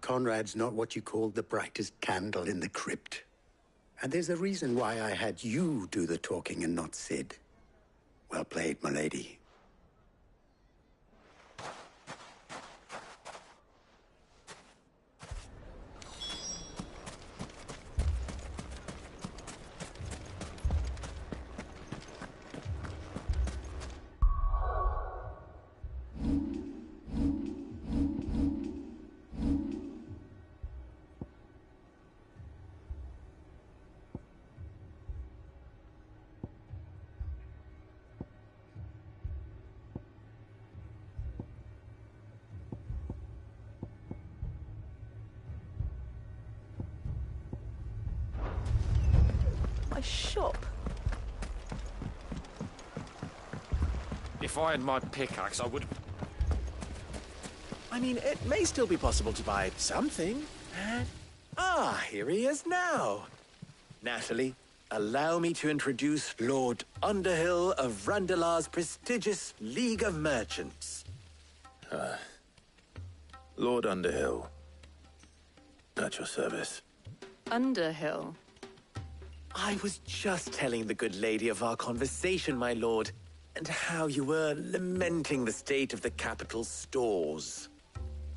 Conrad's not what you call the brightest candle in the crypt. And there's a reason why I had you do the talking and not Sid. Well played, my lady. Shop. If I had my pickaxe, I would... I mean, it may still be possible to buy something. And... here he is now. Natalie, allow me to introduce Lord Underhill of Randalar's prestigious League of Merchants. Lord Underhill. At your service. Underhill? I was just telling the good lady of our conversation, my lord, and how you were lamenting the state of the capital's stores.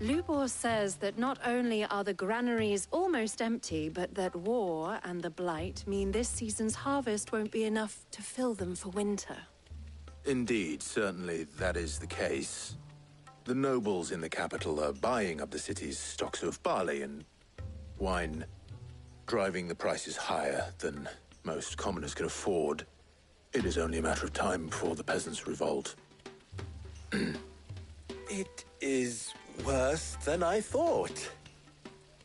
Lubor says that not only are the granaries almost empty, but that war and the Blight mean this season's harvest won't be enough to fill them for winter. Indeed, certainly that is the case. The nobles in the capital are buying up the city's stocks of barley and wine, driving the prices higher than most commoners can afford. It is only a matter of time before the peasants revolt. It is worse than I thought.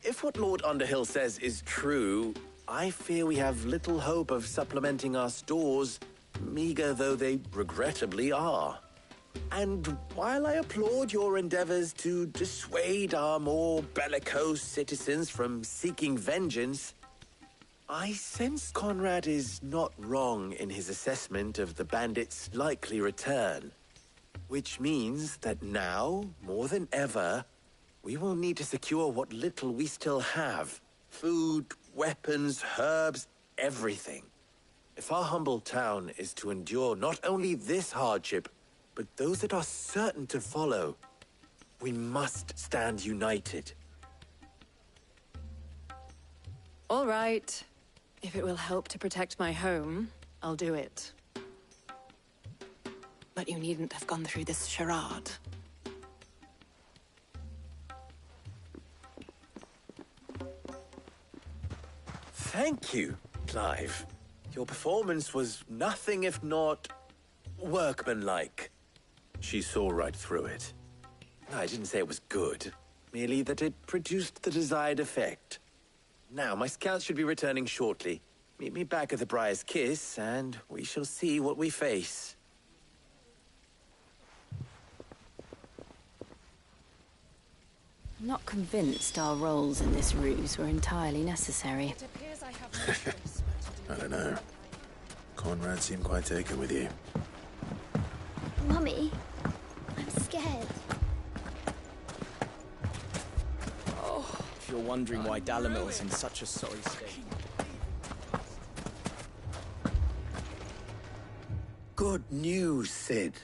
If what Lord Underhill says is true, I fear we have little hope of supplementing our stores, meager though they regrettably are. And while I applaud your endeavors to dissuade our more bellicose citizens from seeking vengeance, I sense Conrad is not wrong in his assessment of the bandits' likely return. Which means that now, more than ever, we will need to secure what little we still have. Food, weapons, herbs, everything. If our humble town is to endure not only this hardship, but those that are certain to follow, we must stand united. All right. If it will help to protect my home, I'll do it. But you needn't have gone through this charade. Thank you, Clive. Your performance was nothing if not workmanlike. She saw right through it. I didn't say it was good, merely that it produced the desired effect. Now, my scouts should be returning shortly. Meet me back at the Briar's Kiss, and we shall see what we face. I'm not convinced our roles in this ruse were entirely necessary. I don't know. Conrad seemed quite taken with you. Mummy, I'm scared. If you're wondering why Dalimil's in such a sorry state. Good news, Sid.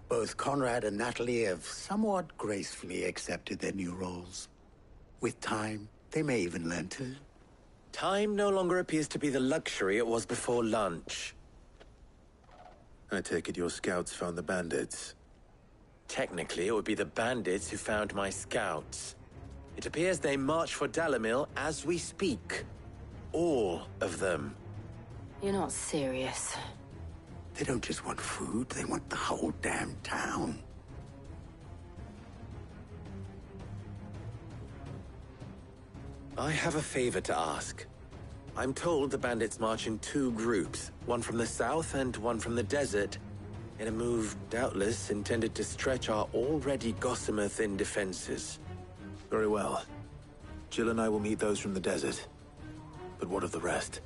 Both Conrad and Natalie have somewhat gracefully accepted their new roles. With time, they may even learn to. Time no longer appears to be the luxury it was before lunch. I take it your scouts found the bandits. Technically, it would be the bandits who found my scouts. It appears they march for Dalimil as we speak. All of them. You're not serious. They don't just want food, they want the whole damn town. I have a favor to ask. I'm told the bandits march in two groups, one from the south and one from the desert, in a move doubtless intended to stretch our already gossamer-thin defenses. Very well. Jill and I will meet those from the desert. But what of the rest?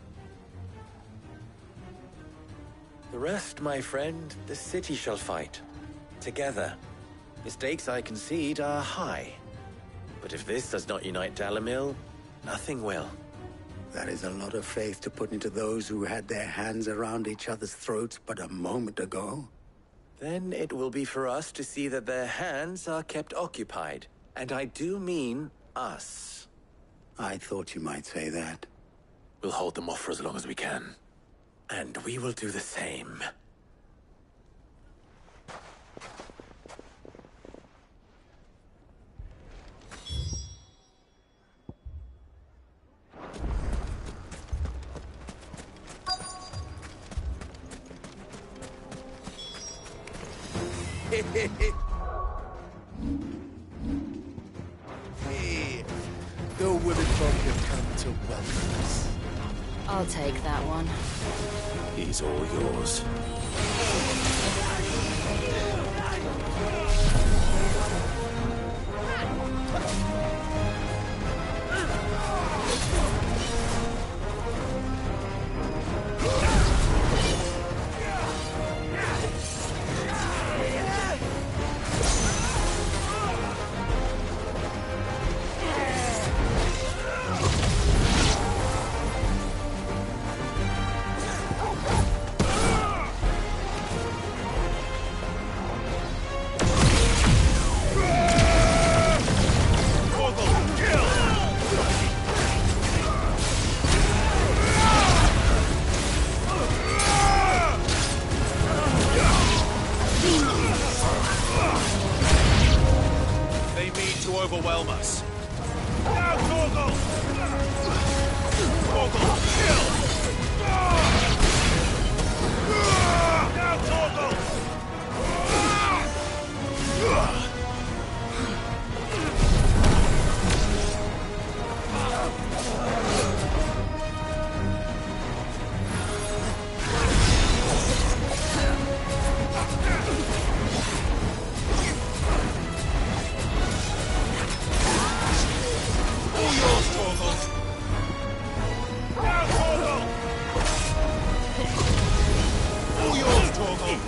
The rest, my friend, the city shall fight. Together. The stakes, I concede, are high. But if this does not unite Dalimil, nothing will. That is a lot of faith to put into those who had their hands around each other's throats but a moment ago. Then it will be for us to see that their hands are kept occupied. And I do mean us. I thought you might say that. We'll hold them off for as long as we can. And we will do the same. The women folk have come to welcome us. I'll take that one. He's all yours. overwhelm us. Now, Torgal! Torgal, kill! Now, Torgal! All yours, Torgal! Now, Torgal! All yours, Torgal!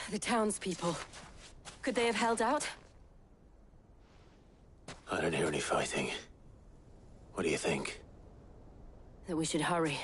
The townspeople. Could they have held out? I don't hear any fighting. What do you think? That we should hurry.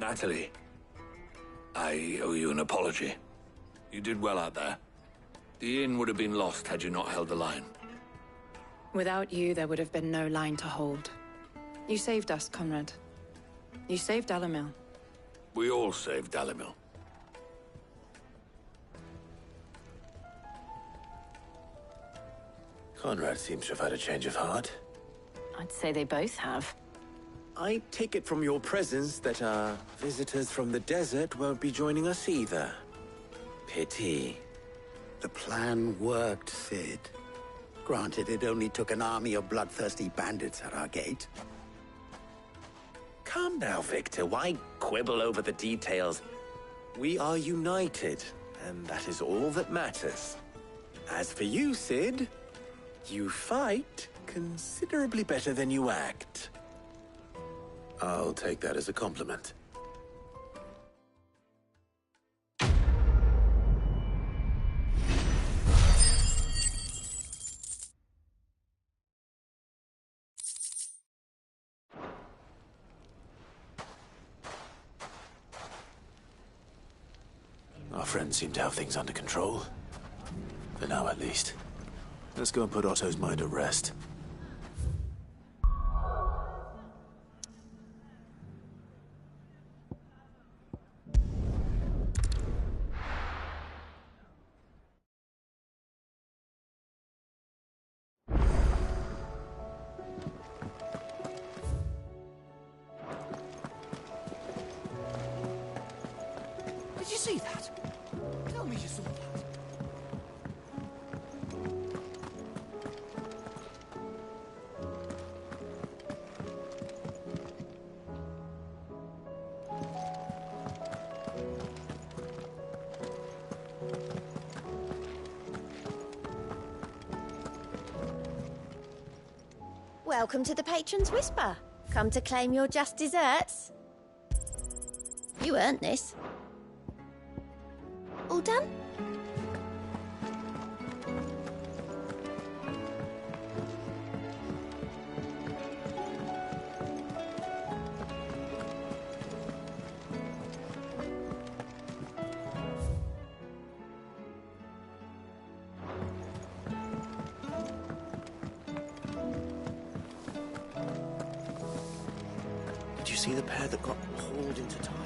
Natalie, I owe you an apology. You did well out there. The inn would have been lost had you not held the line. Without you, there would have been no line to hold. You saved us, Conrad. You saved Dalimil. We all saved Dalimil. Conrad seems to have had a change of heart. I'd say they both have. I take it from your presence that our visitors from the desert won't be joining us either. Pity. The plan worked, Sid. Granted, it only took an army of bloodthirsty bandits at our gate. Calm now, Victor. Why quibble over the details? We are united, and that is all that matters. As for you, Sid, you fight considerably better than you act. I'll take that as a compliment. Our friends seem to have things under control. For now, at least. Let's go and put Otto's mind at rest. Welcome to the Patron's Whisper. Come to claim your just desserts? You earned this. All done? Did you see the pair that got hauled into tires?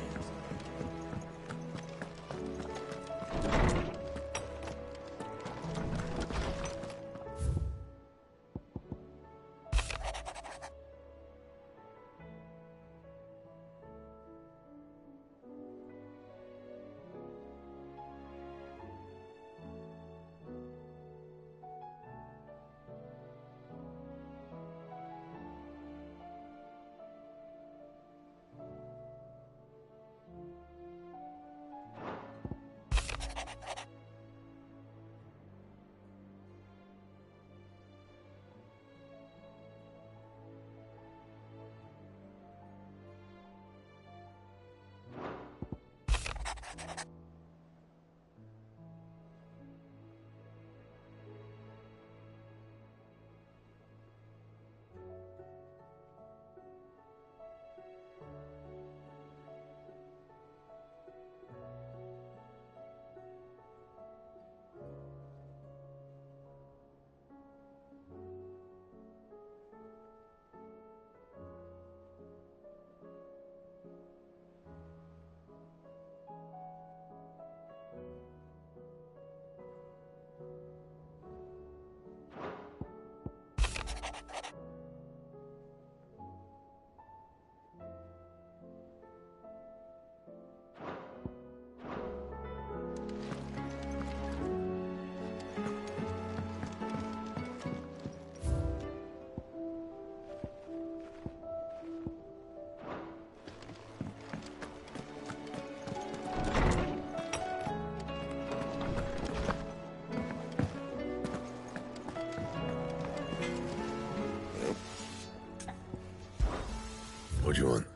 What do you want?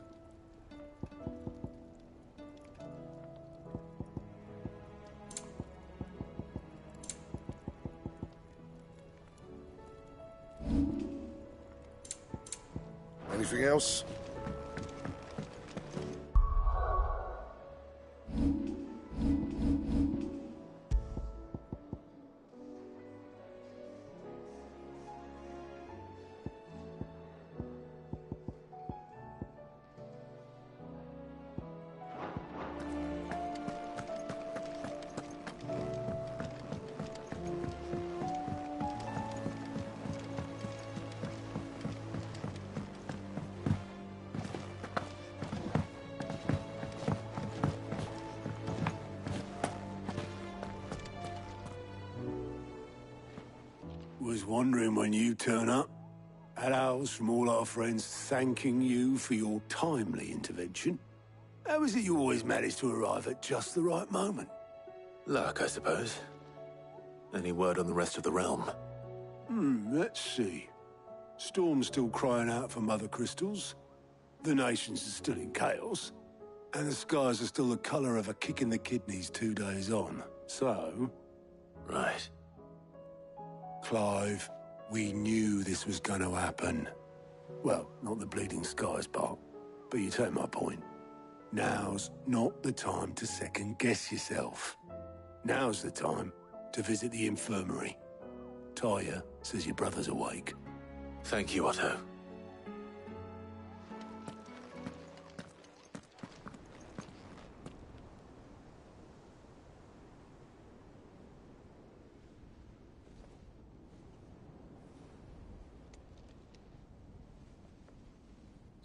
Anything else? Was wondering when you turn up. Had owls from all our friends thanking you for your timely intervention. How is it you always manage to arrive at just the right moment? Luck, I suppose. Any word on the rest of the realm? Let's see. Storm's still crying out for mother crystals. The nations are still in chaos. And the skies are still the colour of a kick in the kidneys 2 days on. So... Right. Clive, we knew this was going to happen. Well, not the bleeding skies part, but you take my point. Now's not the time to second-guess yourself. Now's the time to visit the infirmary. Talia says your brother's awake. Thank you, Otto.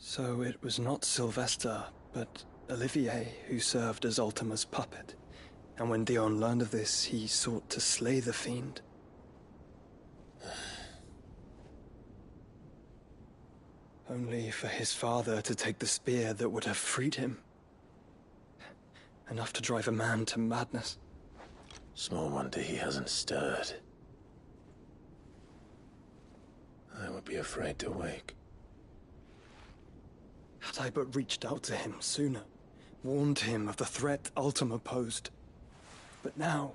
So it was not Sylvester, but Olivier who served as Ultima's puppet. And when Dion learned of this, he sought to slay the fiend. Only for his father to take the spear that would have freed him. Enough to drive a man to madness. Small wonder he hasn't stirred. I would be afraid to wake. Had I but reached out to him sooner, warned him of the threat Ultima posed. But now,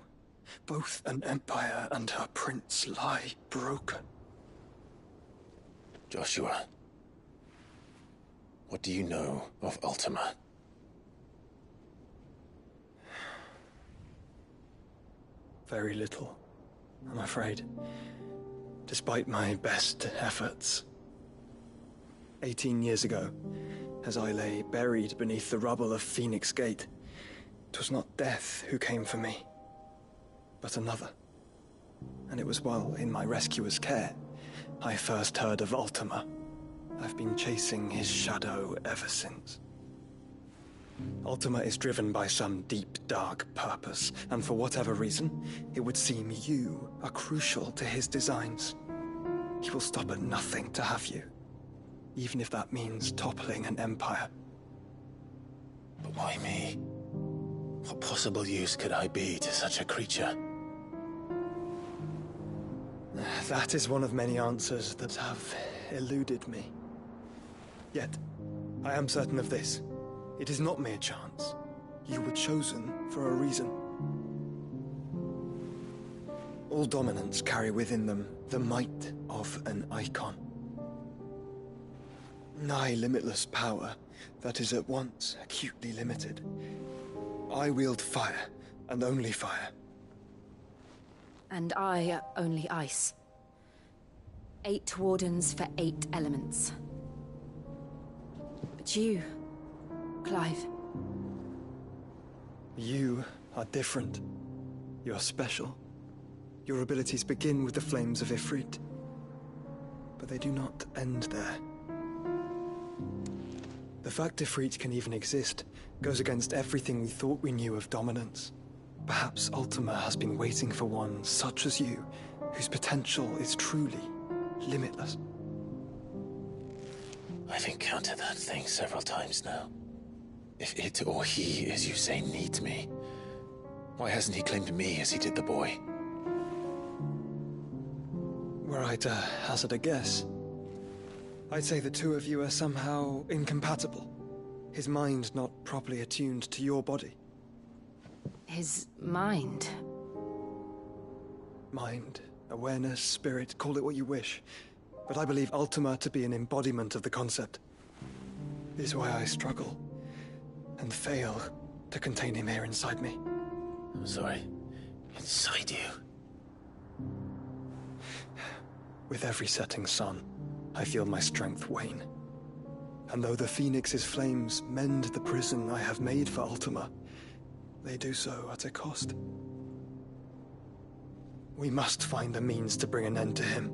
both an empire and her prince lie broken. Joshua, what do you know of Ultima? Very little, I'm afraid. Despite my best efforts. 18 years ago, as I lay buried beneath the rubble of Phoenix Gate, 'twas not death who came for me, but another. And it was while in my rescuer's care, I first heard of Ultima. I've been chasing his shadow ever since. Ultima is driven by some deep, dark purpose, and for whatever reason, it would seem you are crucial to his designs. He will stop at nothing to have you, even if that means toppling an empire. But why me? What possible use could I be to such a creature? That is one of many answers that have eluded me. Yet, I am certain of this. It is not mere chance. You were chosen for a reason. All dominants carry within them the might of an icon. Nigh limitless power that is at once acutely limited. I wield fire, and only fire. And I only ice. 8 wardens for 8 elements. But you, Clive. You are different. You're special. Your abilities begin with the flames of Ifrit. But they do not end there. The fact Ifrit can even exist goes against everything we thought we knew of dominance. Perhaps Ultima has been waiting for one such as you, whose potential is truly limitless. I've encountered that thing several times now. If it or he, as you say, needs me, why hasn't he claimed me as he did the boy? Were I to hazard a guess, I'd say the two of you are somehow incompatible. His mind not properly attuned to your body. His mind? Mind, awareness, spirit, call it what you wish. But I believe Ultima to be an embodiment of the concept. It is why I struggle and fail to contain him here inside me. I'm sorry. Inside you? With every setting sun, I feel my strength wane. And though the Phoenix's flames mend the prison I have made for Ultima, they do so at a cost. We must find a means to bring an end to him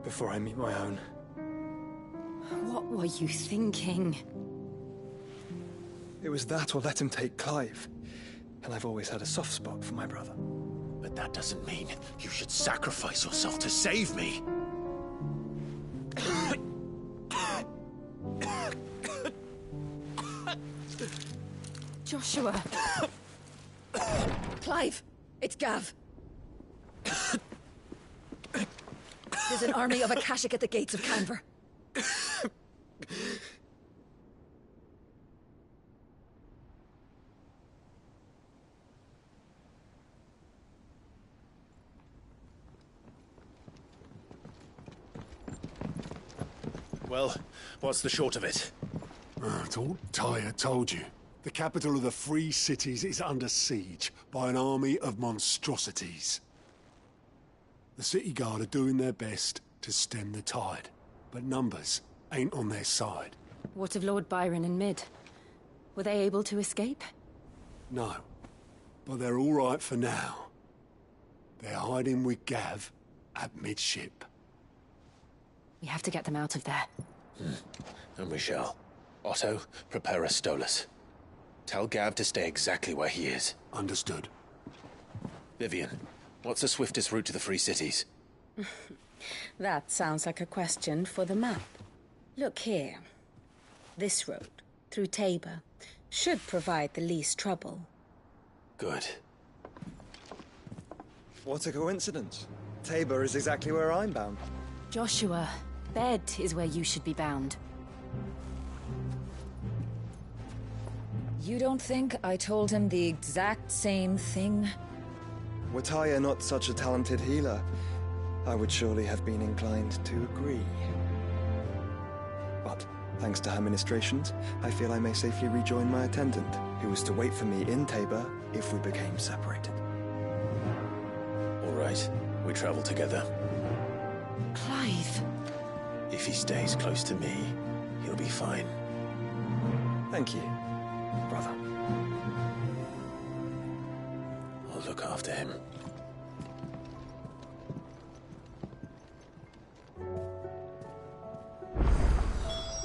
before I meet my own. What were you thinking? It was that or let him take Clive. And I've always had a soft spot for my brother. But that doesn't mean you should sacrifice yourself to save me. Joshua. Clive, it's Gav. There's an army of Akashic at the gates of Canver. Well, what's the short of it? It's all Tyre told you. The capital of the Free Cities is under siege by an army of monstrosities. The city guard are doing their best to stem the tide, but numbers ain't on their side. What of Lord Byron and Mid? Were they able to escape? No, but they're all right for now. They're hiding with Gav at midship. We have to get them out of there. And we shall. Otto, prepare a Stolas. Tell Gav to stay exactly where he is. Understood. Vivian, what's the swiftest route to the Free Cities? That sounds like a question for the map. Look here. This road, through Tabor, should provide the least trouble. Good. What a coincidence. Tabor is exactly where I'm bound. Joshua, bed is where you should be bound. You don't think I told him the exact same thing? Were Taya not such a talented healer, I would surely have been inclined to agree. But, thanks to her ministrations, I feel I may safely rejoin my attendant, who was to wait for me in Tabor if we became separated. All right, we travel together. Clive. If he stays close to me, he'll be fine. Thank you, brother. I'll look after him.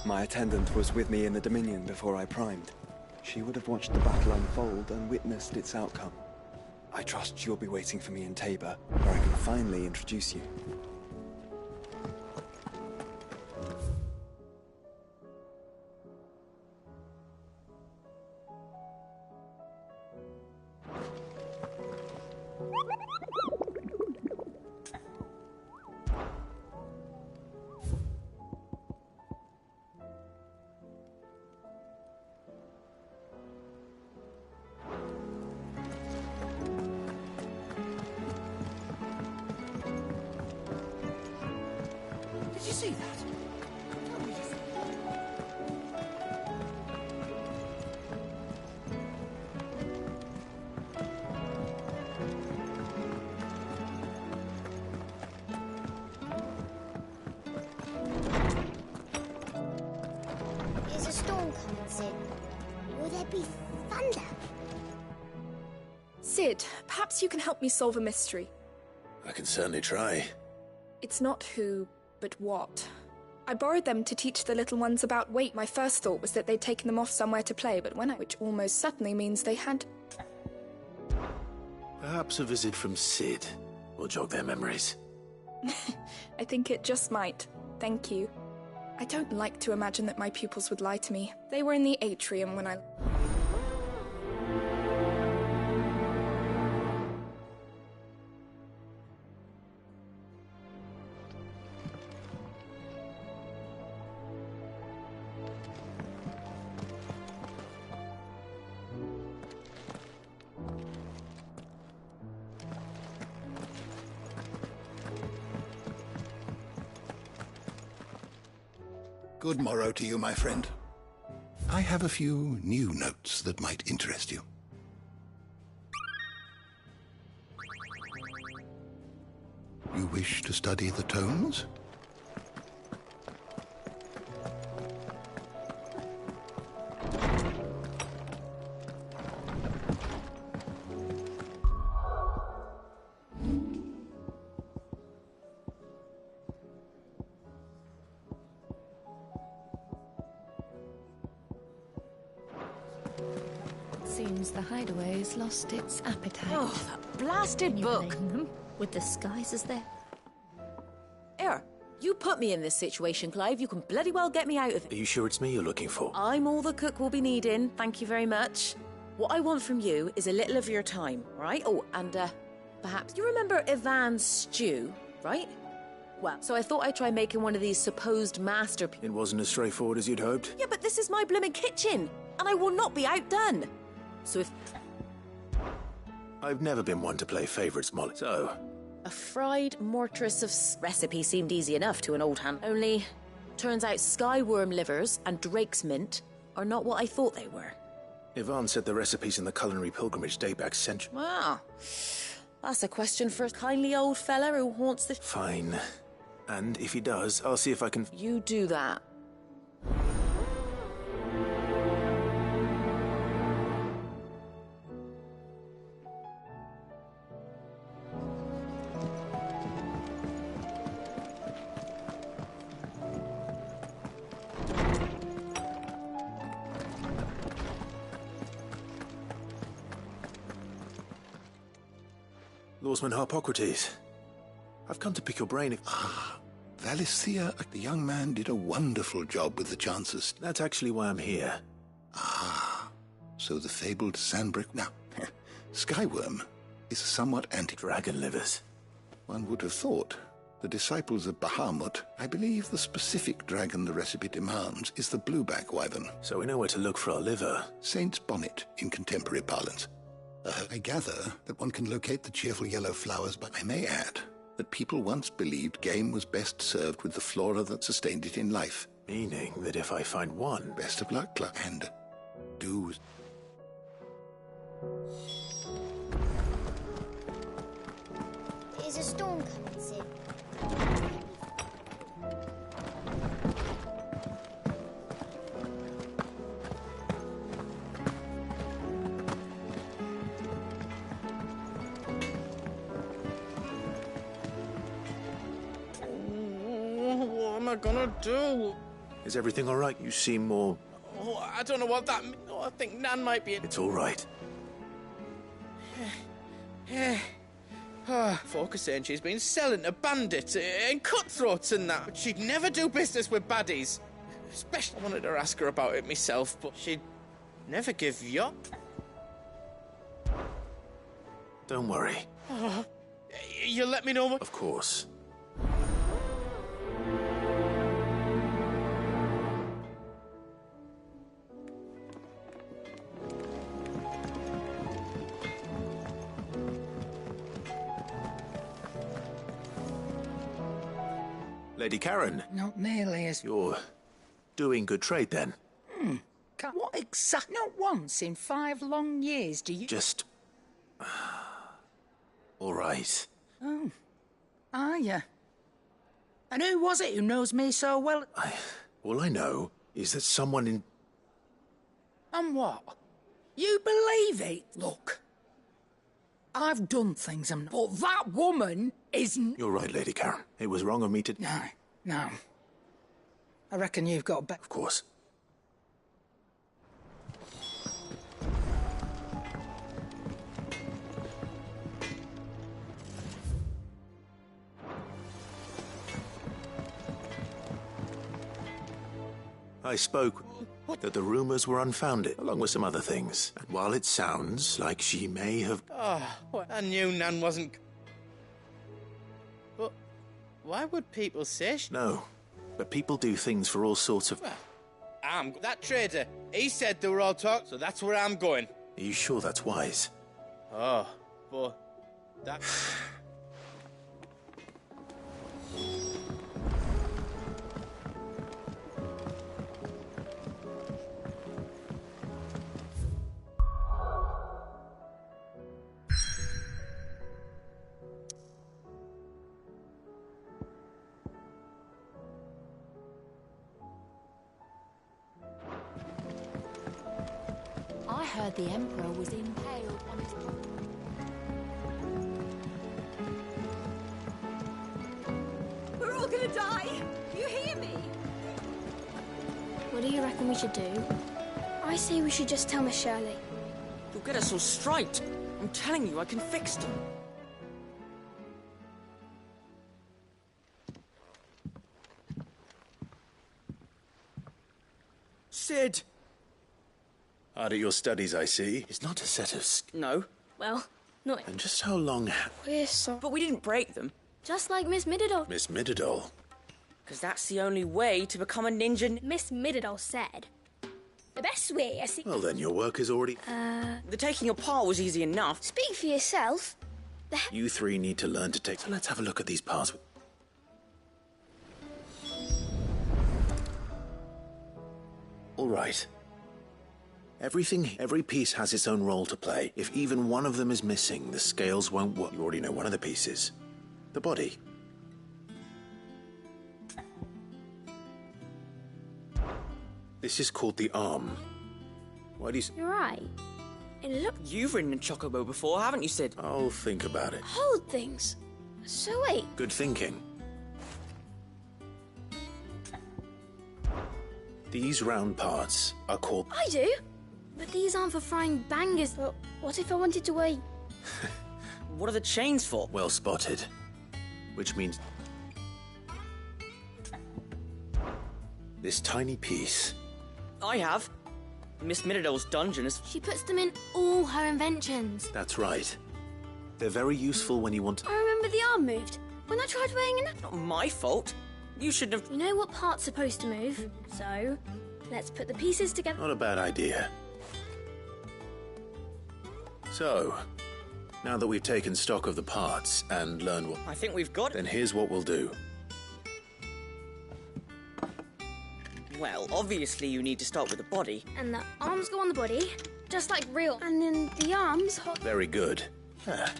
My attendant was with me in the Dominion before I primed. She would have watched the battle unfold and witnessed its outcome. I trust you'll be waiting for me in Tabor, where I can finally introduce you. Did you see that? Is a storm coming, Sid? Will there be thunder? Sid, perhaps you can help me solve a mystery. I can certainly try. It's not who, but what. I borrowed them to teach the little ones about weight. My first thought was that they'd taken them off somewhere to play, but which almost certainly means they had... Perhaps a visit from Sid will jog their memories. I think it just might. Thank you. I don't like to imagine that my pupils would lie to me. They were in the atrium when I... Good morrow to you, my friend. I have a few new notes that might interest you. You wish to study the tones? Seems the hideaway's lost its appetite. Oh, that blasted book! With the skies as there. Here, you put me in this situation, Clive. You can bloody well get me out of it. Are you sure it's me you're looking for? I'm all the cook will be needing. Thank you very much. What I want from you is a little of your time, right? Oh, and perhaps you remember Ivan's stew, right? Well, so I thought I'd try making one of these supposed masterpieces. It wasn't as straightforward as you'd hoped? Yeah, but this is my blooming kitchen, and I will not be outdone. So if... I've never been one to play favourites, Molly, so... A fried mortress of recipe seemed easy enough to an old hand. Only, turns out skyworm livers and drake's mint are not what I thought they were. Ivan said the recipes in the culinary pilgrimage date back centuries. Wow. That's a question for a kindly old fella who haunts the... Fine. And if he does, I'll see if I can... You do that. Lawsman Harpocrates. I've come to pick your brain if... Valicia, the young man did a wonderful job with the chances. That's actually why I'm here. So the fabled sandbrick... Now, Skyworm is somewhat anti... Dragon livers. One would have thought. The disciples of Bahamut, I believe the specific dragon the recipe demands is the blueback wyvern. So we know where to look for our liver. Saint's bonnet, in contemporary parlance. I gather that one can locate the cheerful yellow flowers, but I may add that people once believed game was best served with the flora that sustained it in life. Meaning that if I find one... Best of luck, Clark. And do... Is a storm coming, Sid? What am I gonna do? Is everything all right? You seem more... Oh, I don't know what that means. Oh, I think Nan might be... It's all right. Folk are saying she's been selling to bandits and cutthroats and that, but she'd never do business with baddies. Especially, I wanted to ask her about it myself, but she'd never give you up. Don't worry. Oh, you'll let me know what... Of course. Lady Karen. Not nearly as... You're doing good trade, then? What exactly? Not once in 5 long years, do you... Just... all right. Oh. Are you? And who was it who knows me so well? All I know is that someone in... And what? You believe it? Look. I've done things I'm not... But that woman isn't... You're right, Lady Karen. It was wrong of me to... No. I reckon you've got better... Of course. I spoke that the rumors were unfounded, along with some other things. And while it sounds like she may have... Oh, I knew Nan wasn't... But why would people say No, but people do things for all sorts of... Well, that trader, he said they were all talk, so that's where I'm going. Are you sure that's wise? Oh, but that... I heard the Emperor was impaled on his... We're all gonna die! You hear me? What do you reckon we should do? I say we should just tell Miss Shirley. You'll get us all straight. I'm telling you, I can fix them. Sid! Hard at your studies, I see. It's not a set of... No. Well, not... And just how long... We're sorry. But we didn't break them. Just like Miss Middledol. Miss Middledol? Because that's the only way to become a ninja... Miss Middledol said. The best way, I see... Well, then your work is already... The taking apart was easy enough. Speak for yourself. You three need to learn to take... So let's have a look at these parts. All right. Every piece has its own role to play. If even one of them is missing, the scales won't work. You already know one of the pieces. The body. This is called the arm. Why do you... You're right. It looked... You've ridden a chocobo before, haven't you, Sid? I'll think about it. Hold things. So wait. Good thinking. These round parts are called... I do. But these aren't for frying bangers. But what if I wanted to weigh... What are the chains for? Well spotted. Which means... This tiny piece... I have. Miss Middledol's dungeon is... She puts them in all her inventions. That's right. They're very useful when you want to... I remember the arm moved. when I tried weighing it. Not my fault. You should have... You know what part's supposed to move, so let's put the pieces together. Not a bad idea. So, now that we've taken stock of the parts and learned what... I think we've got it. Then here's what we'll do. Well, obviously you need to start with the body. And the arms go on the body, just like real. And then the arms... Very good. Ah.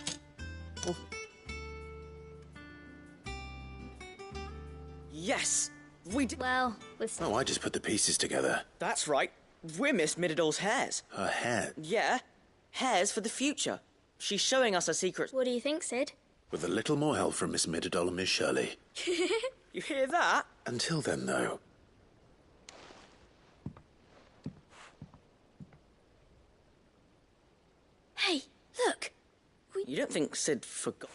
Yes! We did... Well, Oh, I just put the pieces together. That's right. We're Miss Mididol's hairs. Her hair? Yeah. Hairs for the future. She's showing us a secret. What do you think, Sid? With a little more help from Miss Mididol and Miss Shirley. You hear that? Until then, though... Hey, look! You don't think Sid forgot?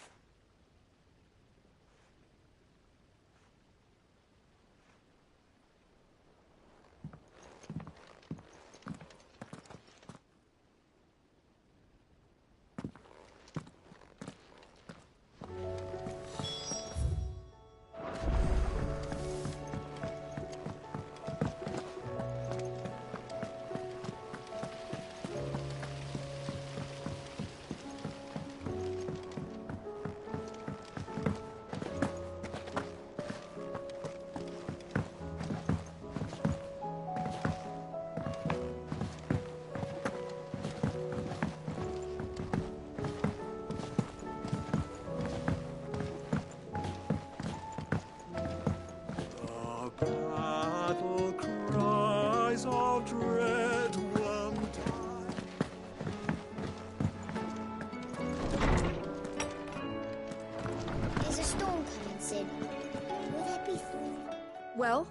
Well,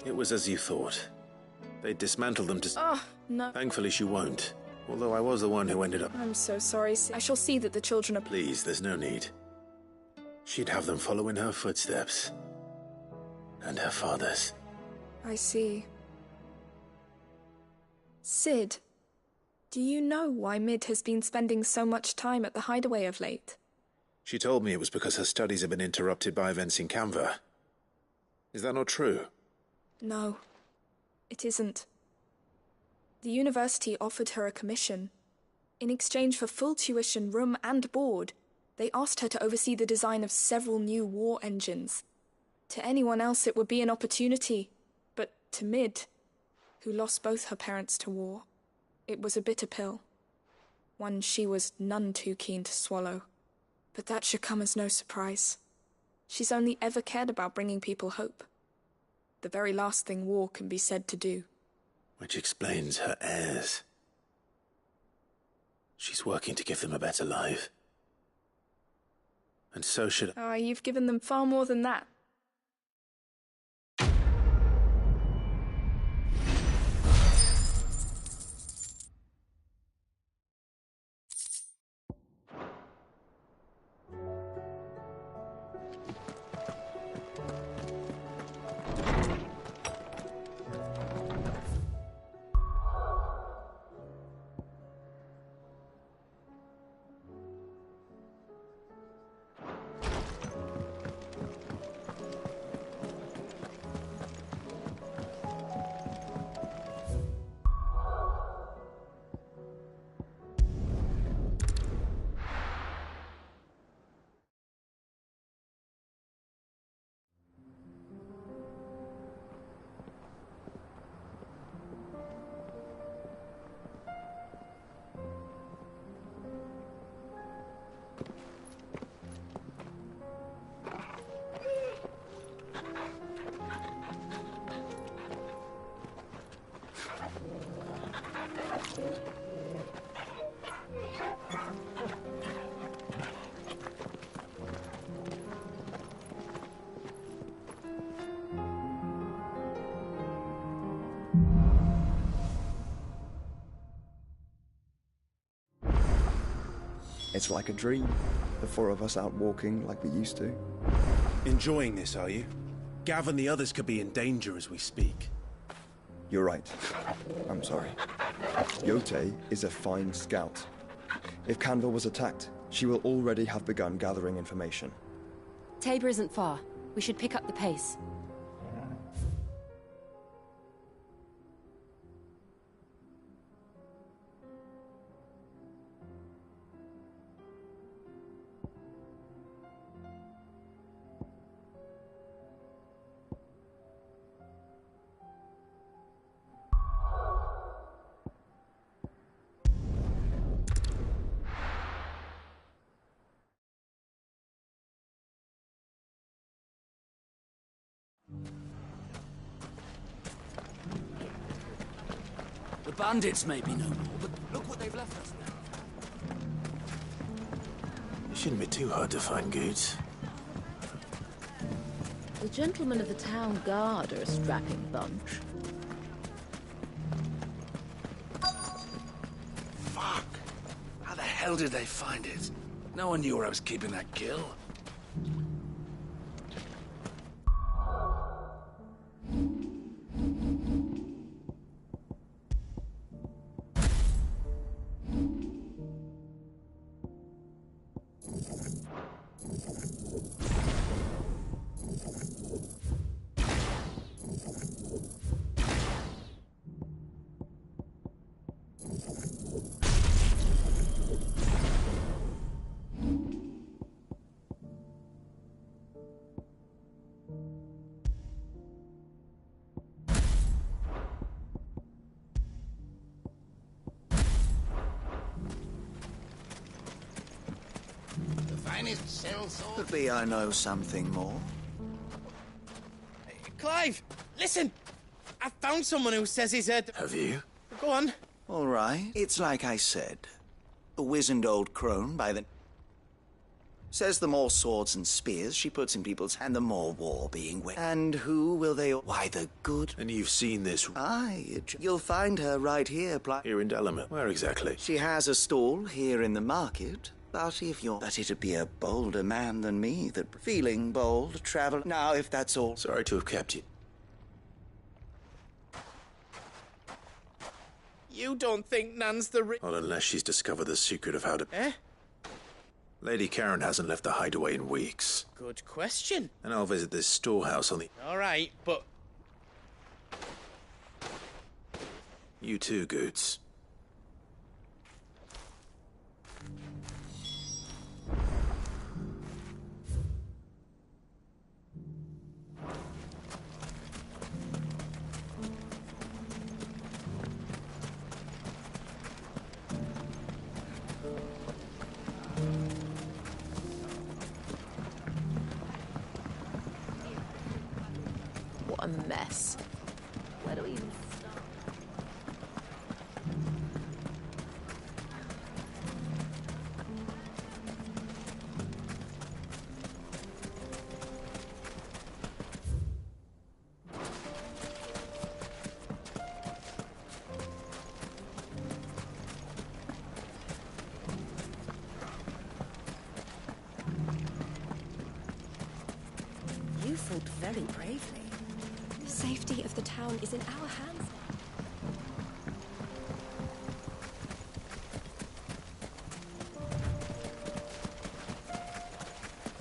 It was as you thought. They dismantled them to... Oh, no. Thankfully she won't. Although I was the one who ended up... I'm so sorry, Sid. I shall see that the children are... Please, there's no need. She'd have them follow in her footsteps. And her father's. I see. Sid, do you know why Mid has been spending so much time at the hideaway of late? She told me it was because her studies have been interrupted by events in Canva. Is that not true? No, it isn't. The university offered her a commission. In exchange for full tuition, room and board, they asked her to oversee the design of several new war engines. To anyone else it would be an opportunity, but to Mid, who lost both her parents to war, it was a bitter pill. One she was none too keen to swallow. But that should come as no surprise. She's only ever cared about bringing people hope. The very last thing war can be said to do. Which explains her heirs. She's working to give them a better life. And so should I. Oh, you've given them far more than that. It's like a dream. The four of us out walking like we used to. Enjoying this, are you? Gav and the others could be in danger as we speak. You're right. I'm sorry. Yote is a fine scout. If Canva was attacked, she will already have begun gathering information. Tabor isn't far. We should pick up the pace. The bandits may be no more, but look what they've left us with. It shouldn't be too hard to find goods. The gentlemen of the town guard are a strapping bunch. Fuck! How the hell did they find it? No one knew where I was keeping that gill. Could be I know something more. Hey, Clive, listen! I found someone who says he's heard... Have you? Go on. All right. It's like I said. A wizened old crone by the... Says the more swords and spears she puts in people's hand, the more war being waged. And who will they... Why, the good... And you've seen this... Aye, you'll find her right here, Here in Dalamir. Where exactly? She has a stall here in the market. But if you're... But it'd be a bolder man than me that... Feeling bold, travel... Now, if that's all... Sorry to have kept you. You don't think Nan's the... Not unless she's discovered the secret of how to... Eh? Lady Karen hasn't left the hideaway in weeks. Good question. And I'll visit this storehouse on the... All right, but... You too, Goods. What a mess. Where do we even start? You fought very bravely. The safety of the town is in our hands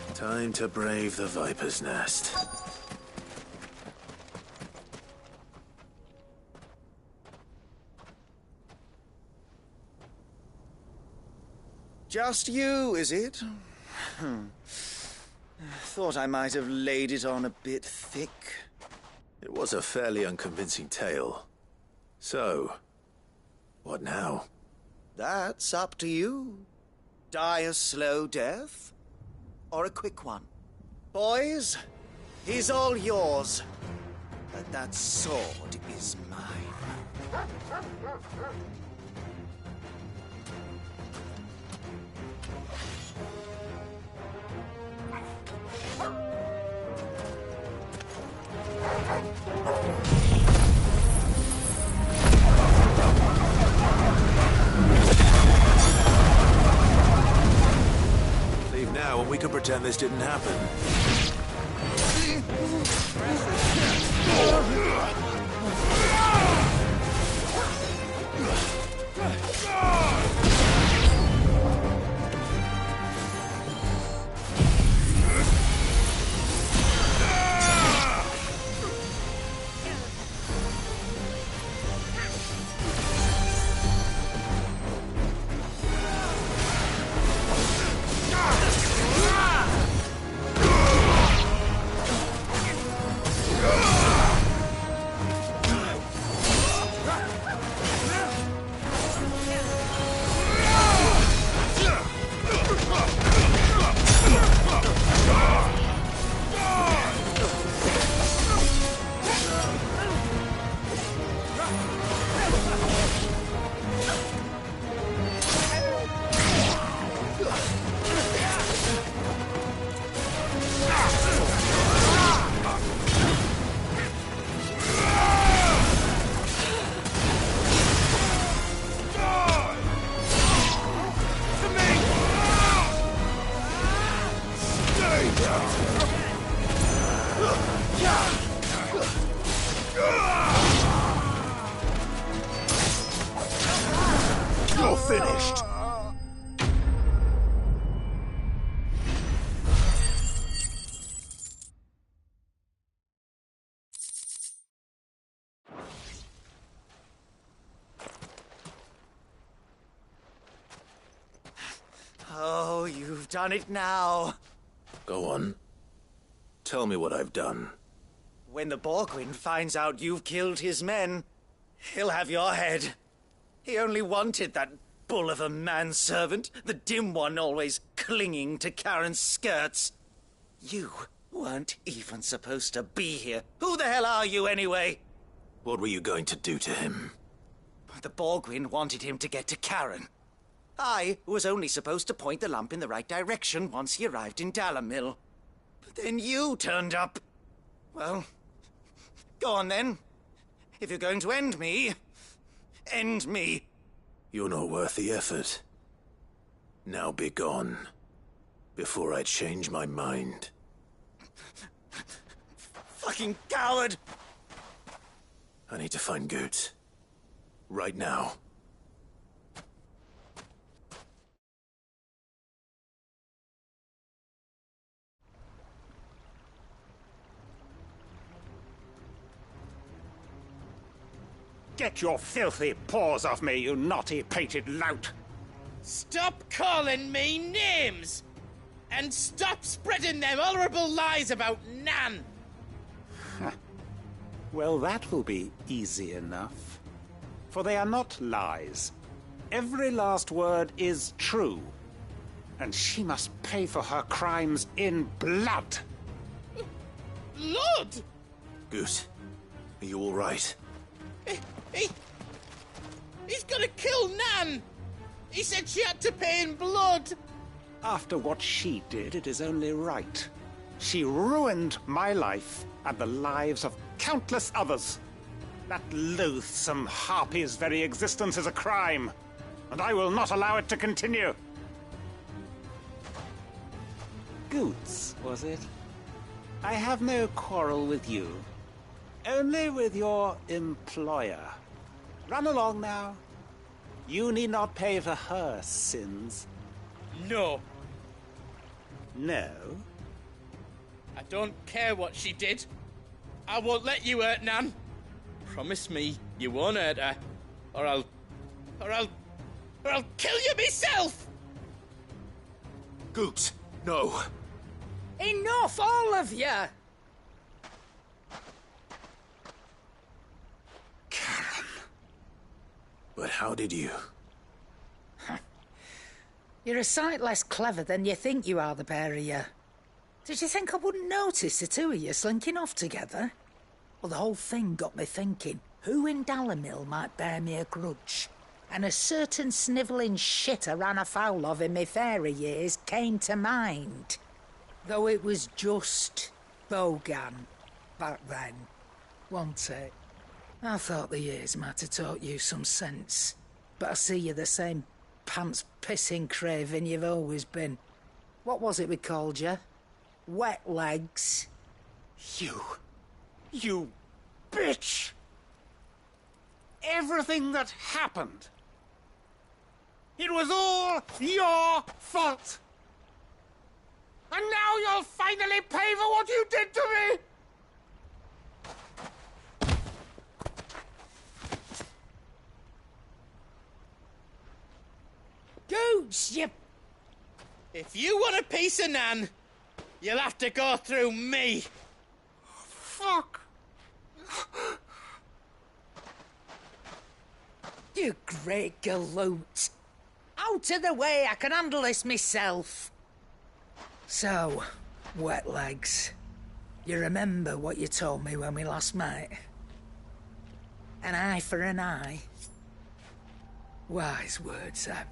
now. Time to brave the Viper's Nest. Just you, is it? Thought I might have laid it on a bit thick. It was a fairly unconvincing tale. So, what now? That's up to you. Die a slow death, or a quick one. Boys, he's all yours. But that sword is mine. Leave now and we can pretend this didn't happen. done it now. Go on. Tell me what I've done. When the Borgwyn finds out you've killed his men, he'll have your head. He only wanted that bull of a manservant, the dim one always clinging to Karen's skirts. You weren't even supposed to be here. Who the hell are you, anyway? What were you going to do to him? The Borgwyn wanted him to get to Karen. I was only supposed to point the lamp in the right direction once he arrived in Dalamil. But then you turned up. Well, go on then. If you're going to end me, end me. You're not worth the effort. Now be gone, before I change my mind. Fucking coward! I need to find Goots. Right now. Get your filthy paws off me, you naughty-pated lout! Stop calling me names! And stop spreading them horrible lies about Nan! Well, that will be easy enough. For they are not lies. Every last word is true. And she must pay for her crimes in blood. Blood? Goose, are you all right? He's gonna kill Nan! He said she had to pay in blood! After what she did, it is only right. She ruined my life and the lives of countless others. That loathsome harpy's very existence is a crime, and I will not allow it to continue. Goots, was it? I have no quarrel with you. Only with your employer. Run along now. You need not pay for her sins. No. No? I don't care what she did. I won't let you hurt Nan. Promise me you won't hurt her, or I'll kill you myself! Goots, no. Enough, all of you! Karen. But how did you? You're a sight less clever than you think you are, the pair of you. Did you think I wouldn't notice the two of you slinking off together? Well, the whole thing got me thinking, who in Dalamil might bear me a grudge? And a certain snivelling shit I ran afoul of in my fairy years came to mind. Though it was just Bogan back then, wasn't it? I thought the years might have taught you some sense, but I see you're the same pants-pissing craven you've always been. What was it we called you? Wet legs. You bitch! Everything that happened, it was all your fault! And now you'll finally pay for what you did to me! Goots, you... If you want a piece of Nan, you'll have to go through me. Fuck! You great galoot. Out of the way, I can handle this myself. So, wet legs, you remember what you told me when we last met? An eye for an eye. Wise words, Sam.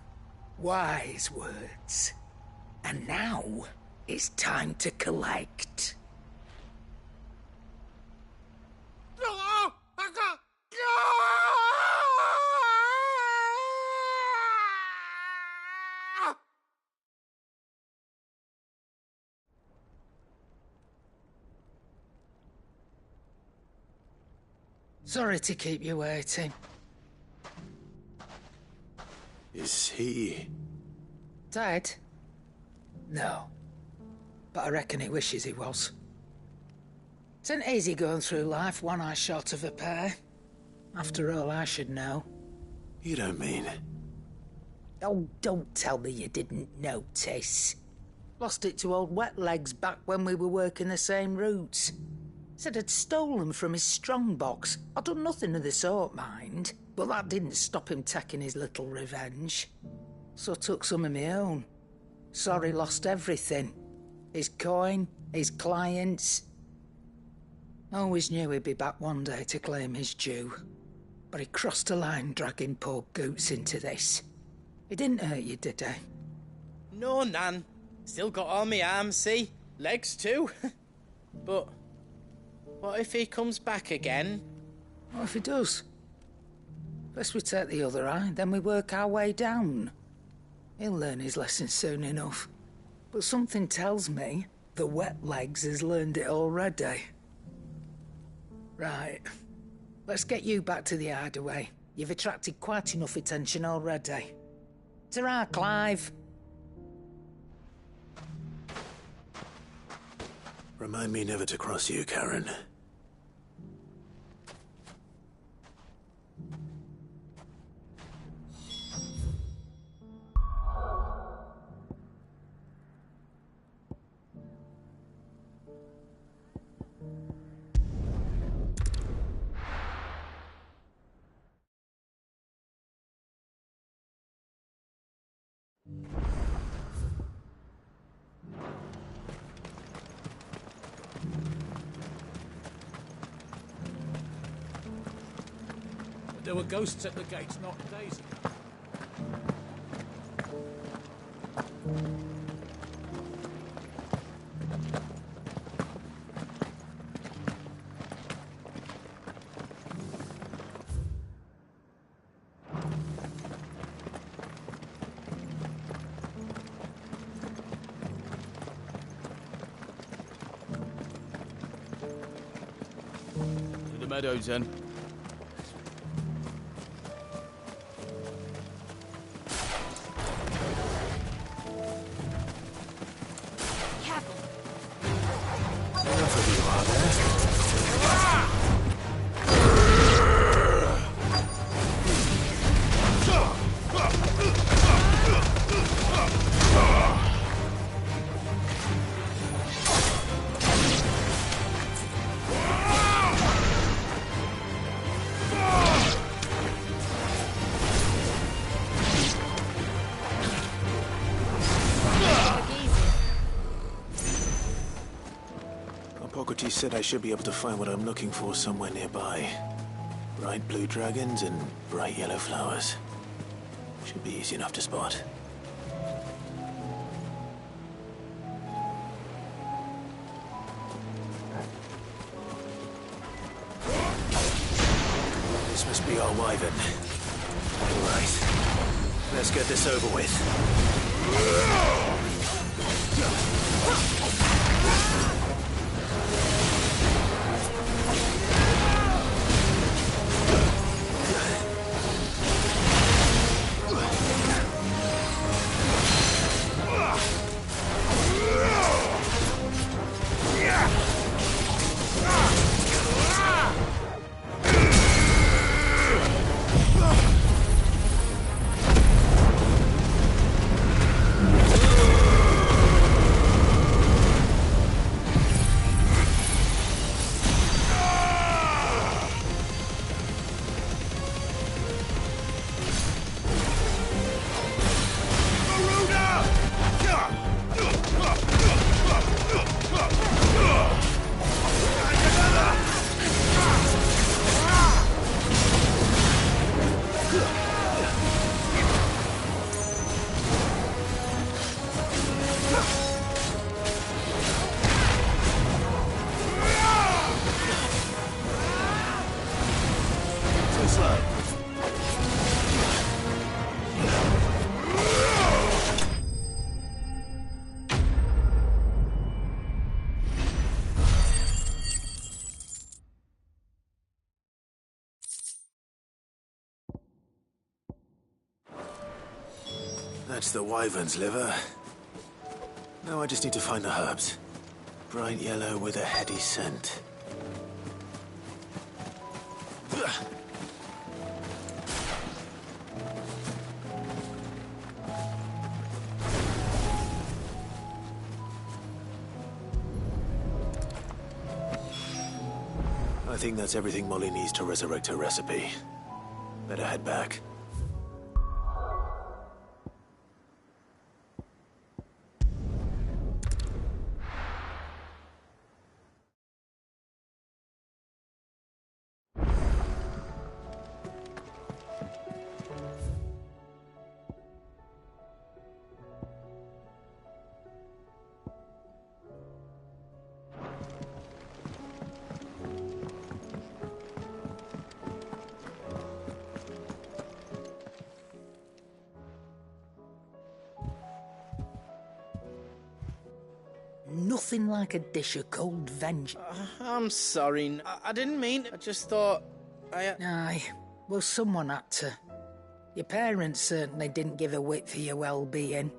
Wise words. And now, it's time to collect. Sorry to keep you waiting. Is he... Dead? No. But I reckon he wishes he was. It's an easy going through life, one eye short of a pair. After all, I should know. You don't mean... Oh, don't tell me you didn't notice. Lost it to old Wet Legs back when we were working the same routes. Said I'd stolen from his strongbox. I'd done nothing of the sort, mind. But that didn't stop him taking his little revenge. So I took some of my own. Sorry, lost everything. His coin, his clients. Always knew he'd be back one day to claim his due. But he crossed a line dragging poor Goots into this. He didn't hurt you, did he? No, Nan. Still got all my arms, see? Legs too. But what if he comes back again? What if he does? First we take the other eye, then we work our way down. He'll learn his lesson soon enough. But something tells me the Wet Legs has learned it already. Right. Let's get you back to the hideaway. You've attracted quite enough attention already. Ta-ra, Clive. Remind me never to cross you, Karen. There were ghosts at the gates not days ago. To the meadows, then. He said I should be able to find what I'm looking for somewhere nearby. Bright blue dragons and bright yellow flowers. Should be easy enough to spot. This must be our wyvern. All right. Let's get this over with. That's the wyvern's liver. Now I just need to find the herbs. Bright yellow with a heady scent. think that's everything Molly needs to resurrect her recipe. Better head back. Nothing like a dish of cold vengeance. I'm sorry. I didn't mean... I just thought... Aye, well, someone had to. Your parents certainly didn't give a whit for your well-being.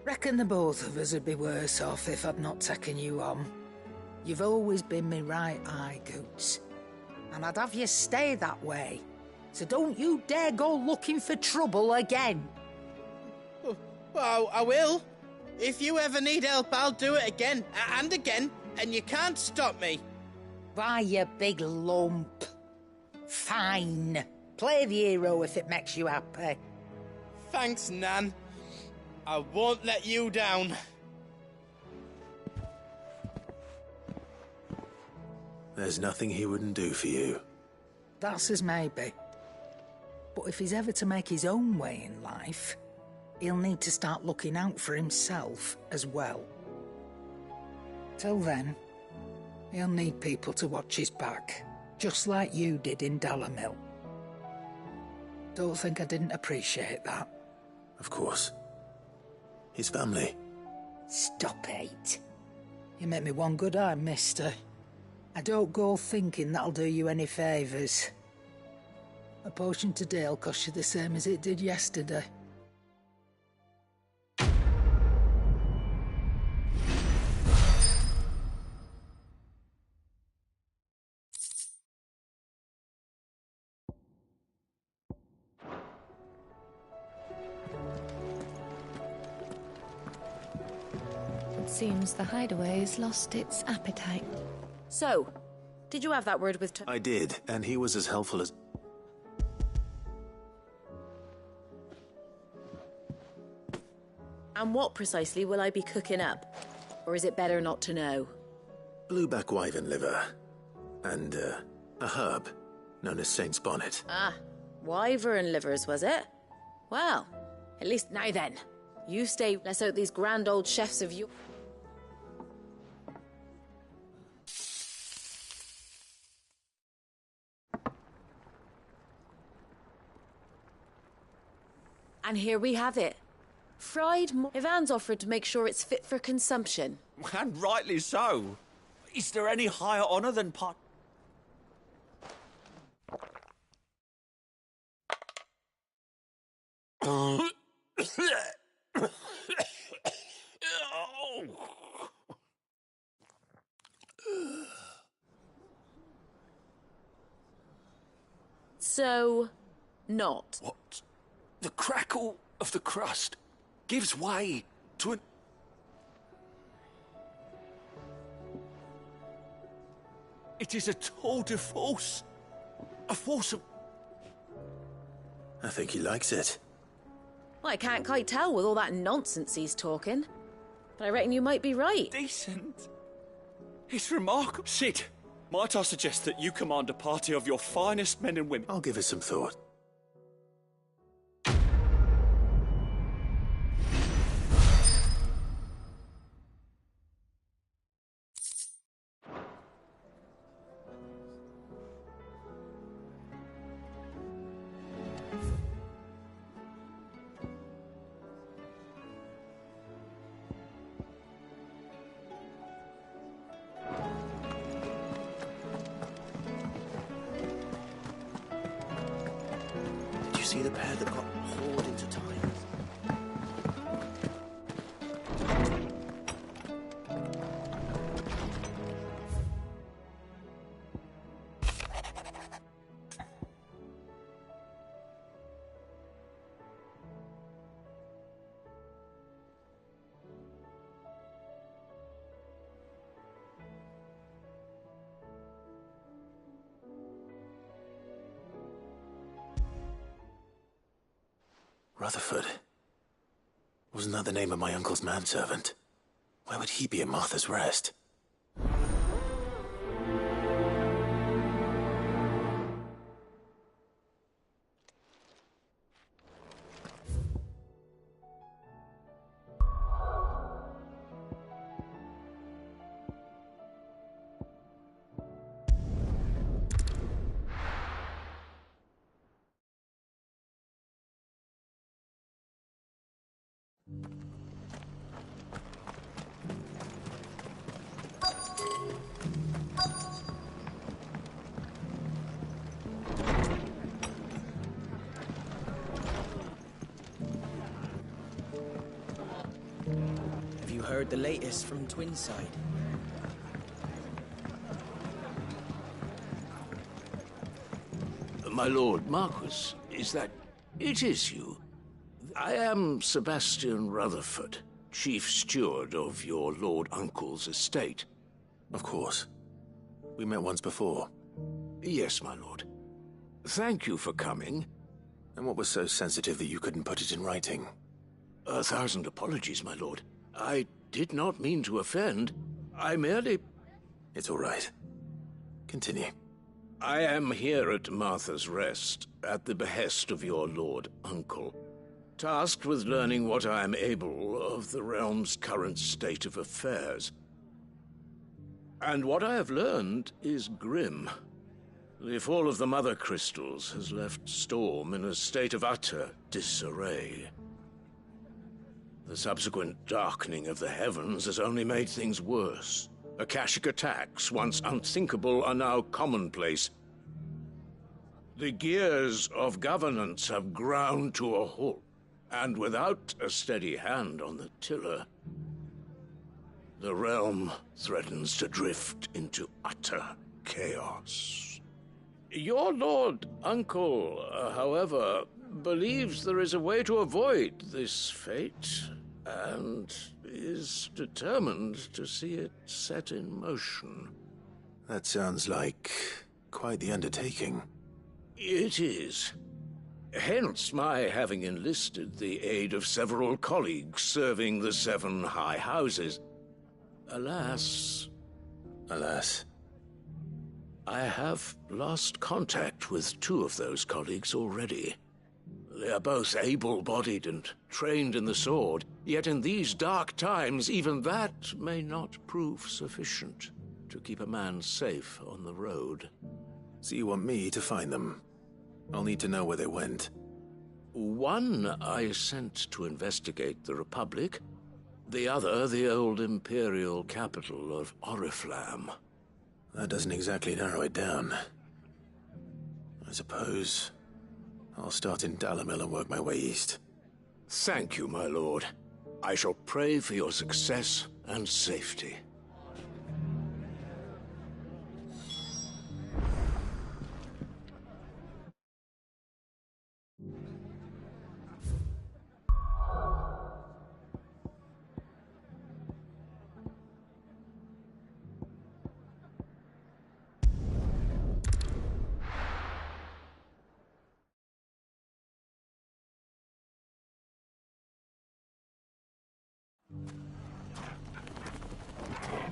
Reckon the both of us would be worse off if I'd not taken you on. You've always been me right eye, Goots. And I'd have you stay that way. So don't you dare go looking for trouble again. Well, I will. If you ever need help, I'll do it again and again, and you can't stop me. Why, you big lump. Fine. Play the hero if it makes you happy. Thanks, Nan. I won't let you down. There's nothing he wouldn't do for you. That's as maybe. But if he's ever to make his own way in life, he'll need to start looking out for himself as well. Till then, he'll need people to watch his back, just like you did in Dalamil. Don't think I didn't appreciate that. Of course. His family. Stop it. You make me one good eye, mister. I don't go thinking that'll do you any favours. A potion today'll cost you the same as it did yesterday. It seems the hideaway's lost its appetite. So, did you have that word with... I did, and he was as helpful as... And what precisely will I be cooking up? Or is it better not to know? Blueback wyvern liver. And, a herb known as Saint's Bonnet. Ah, wyvern livers, was it? Well, at least now then. You stay, less out these grand old chefs of you. And here we have it. Fried Ivan's offered to make sure it's fit for consumption. And rightly so. Is there any higher honour than pot? So, not. What? The crackle of the crust gives way to an... It is a tour de force. A force of... I think he likes it. Well, I can't quite tell with all that nonsense he's talking. But I reckon you might be right. Decent. It's remarkable. Sid, might I suggest that you command a party of your finest men and women? I'll give it some thought. See the pair that got hauled into time? Rutherford. Wasn't that the name of my uncle's manservant? Why would he be at Martha's Rest? Have you heard the latest from Twinside? My lord Marquis, is that... It is you. I am Sebastian Rutherford, Chief Steward of your Lord Uncle's estate. Of course. We met once before. Yes, my lord. Thank you for coming. And what was so sensitive that you couldn't put it in writing? 1,000 apologies, my lord. I did not mean to offend. I merely... It's all right. Continue. I am here at Martha's Rest, at the behest of your Lord Uncle, tasked with learning what I am able of the realm's current state of affairs. And what I have learned is grim. The fall of the Mother Crystals has left Storm in a state of utter disarray. The subsequent darkening of the heavens has only made things worse. Akashic attacks, once unthinkable, are now commonplace. The gears of governance have ground to a halt, and without a steady hand on the tiller, the realm threatens to drift into utter chaos. Your Lord Uncle, however, believes there is a way to avoid this fate, and is determined to see it set in motion. That sounds like quite the undertaking. It is. Hence my having enlisted the aid of several colleagues serving the 7 high houses. Alas, I have lost contact with 2 of those colleagues already. They are both able-bodied and trained in the sword, yet in these dark times even that may not prove sufficient to keep a man safe on the road. So you want me to find them? I'll need to know where they went. One I sent to investigate the Republic, the other the old Imperial capital of Oriflamme. That doesn't exactly narrow it down. I suppose I'll start in Dalamil and work my way east. Thank you, my lord. I shall pray for your success and safety.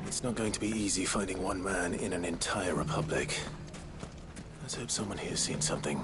It's not going to be easy finding one man in an entire republic. Let's hope someone here's seen something.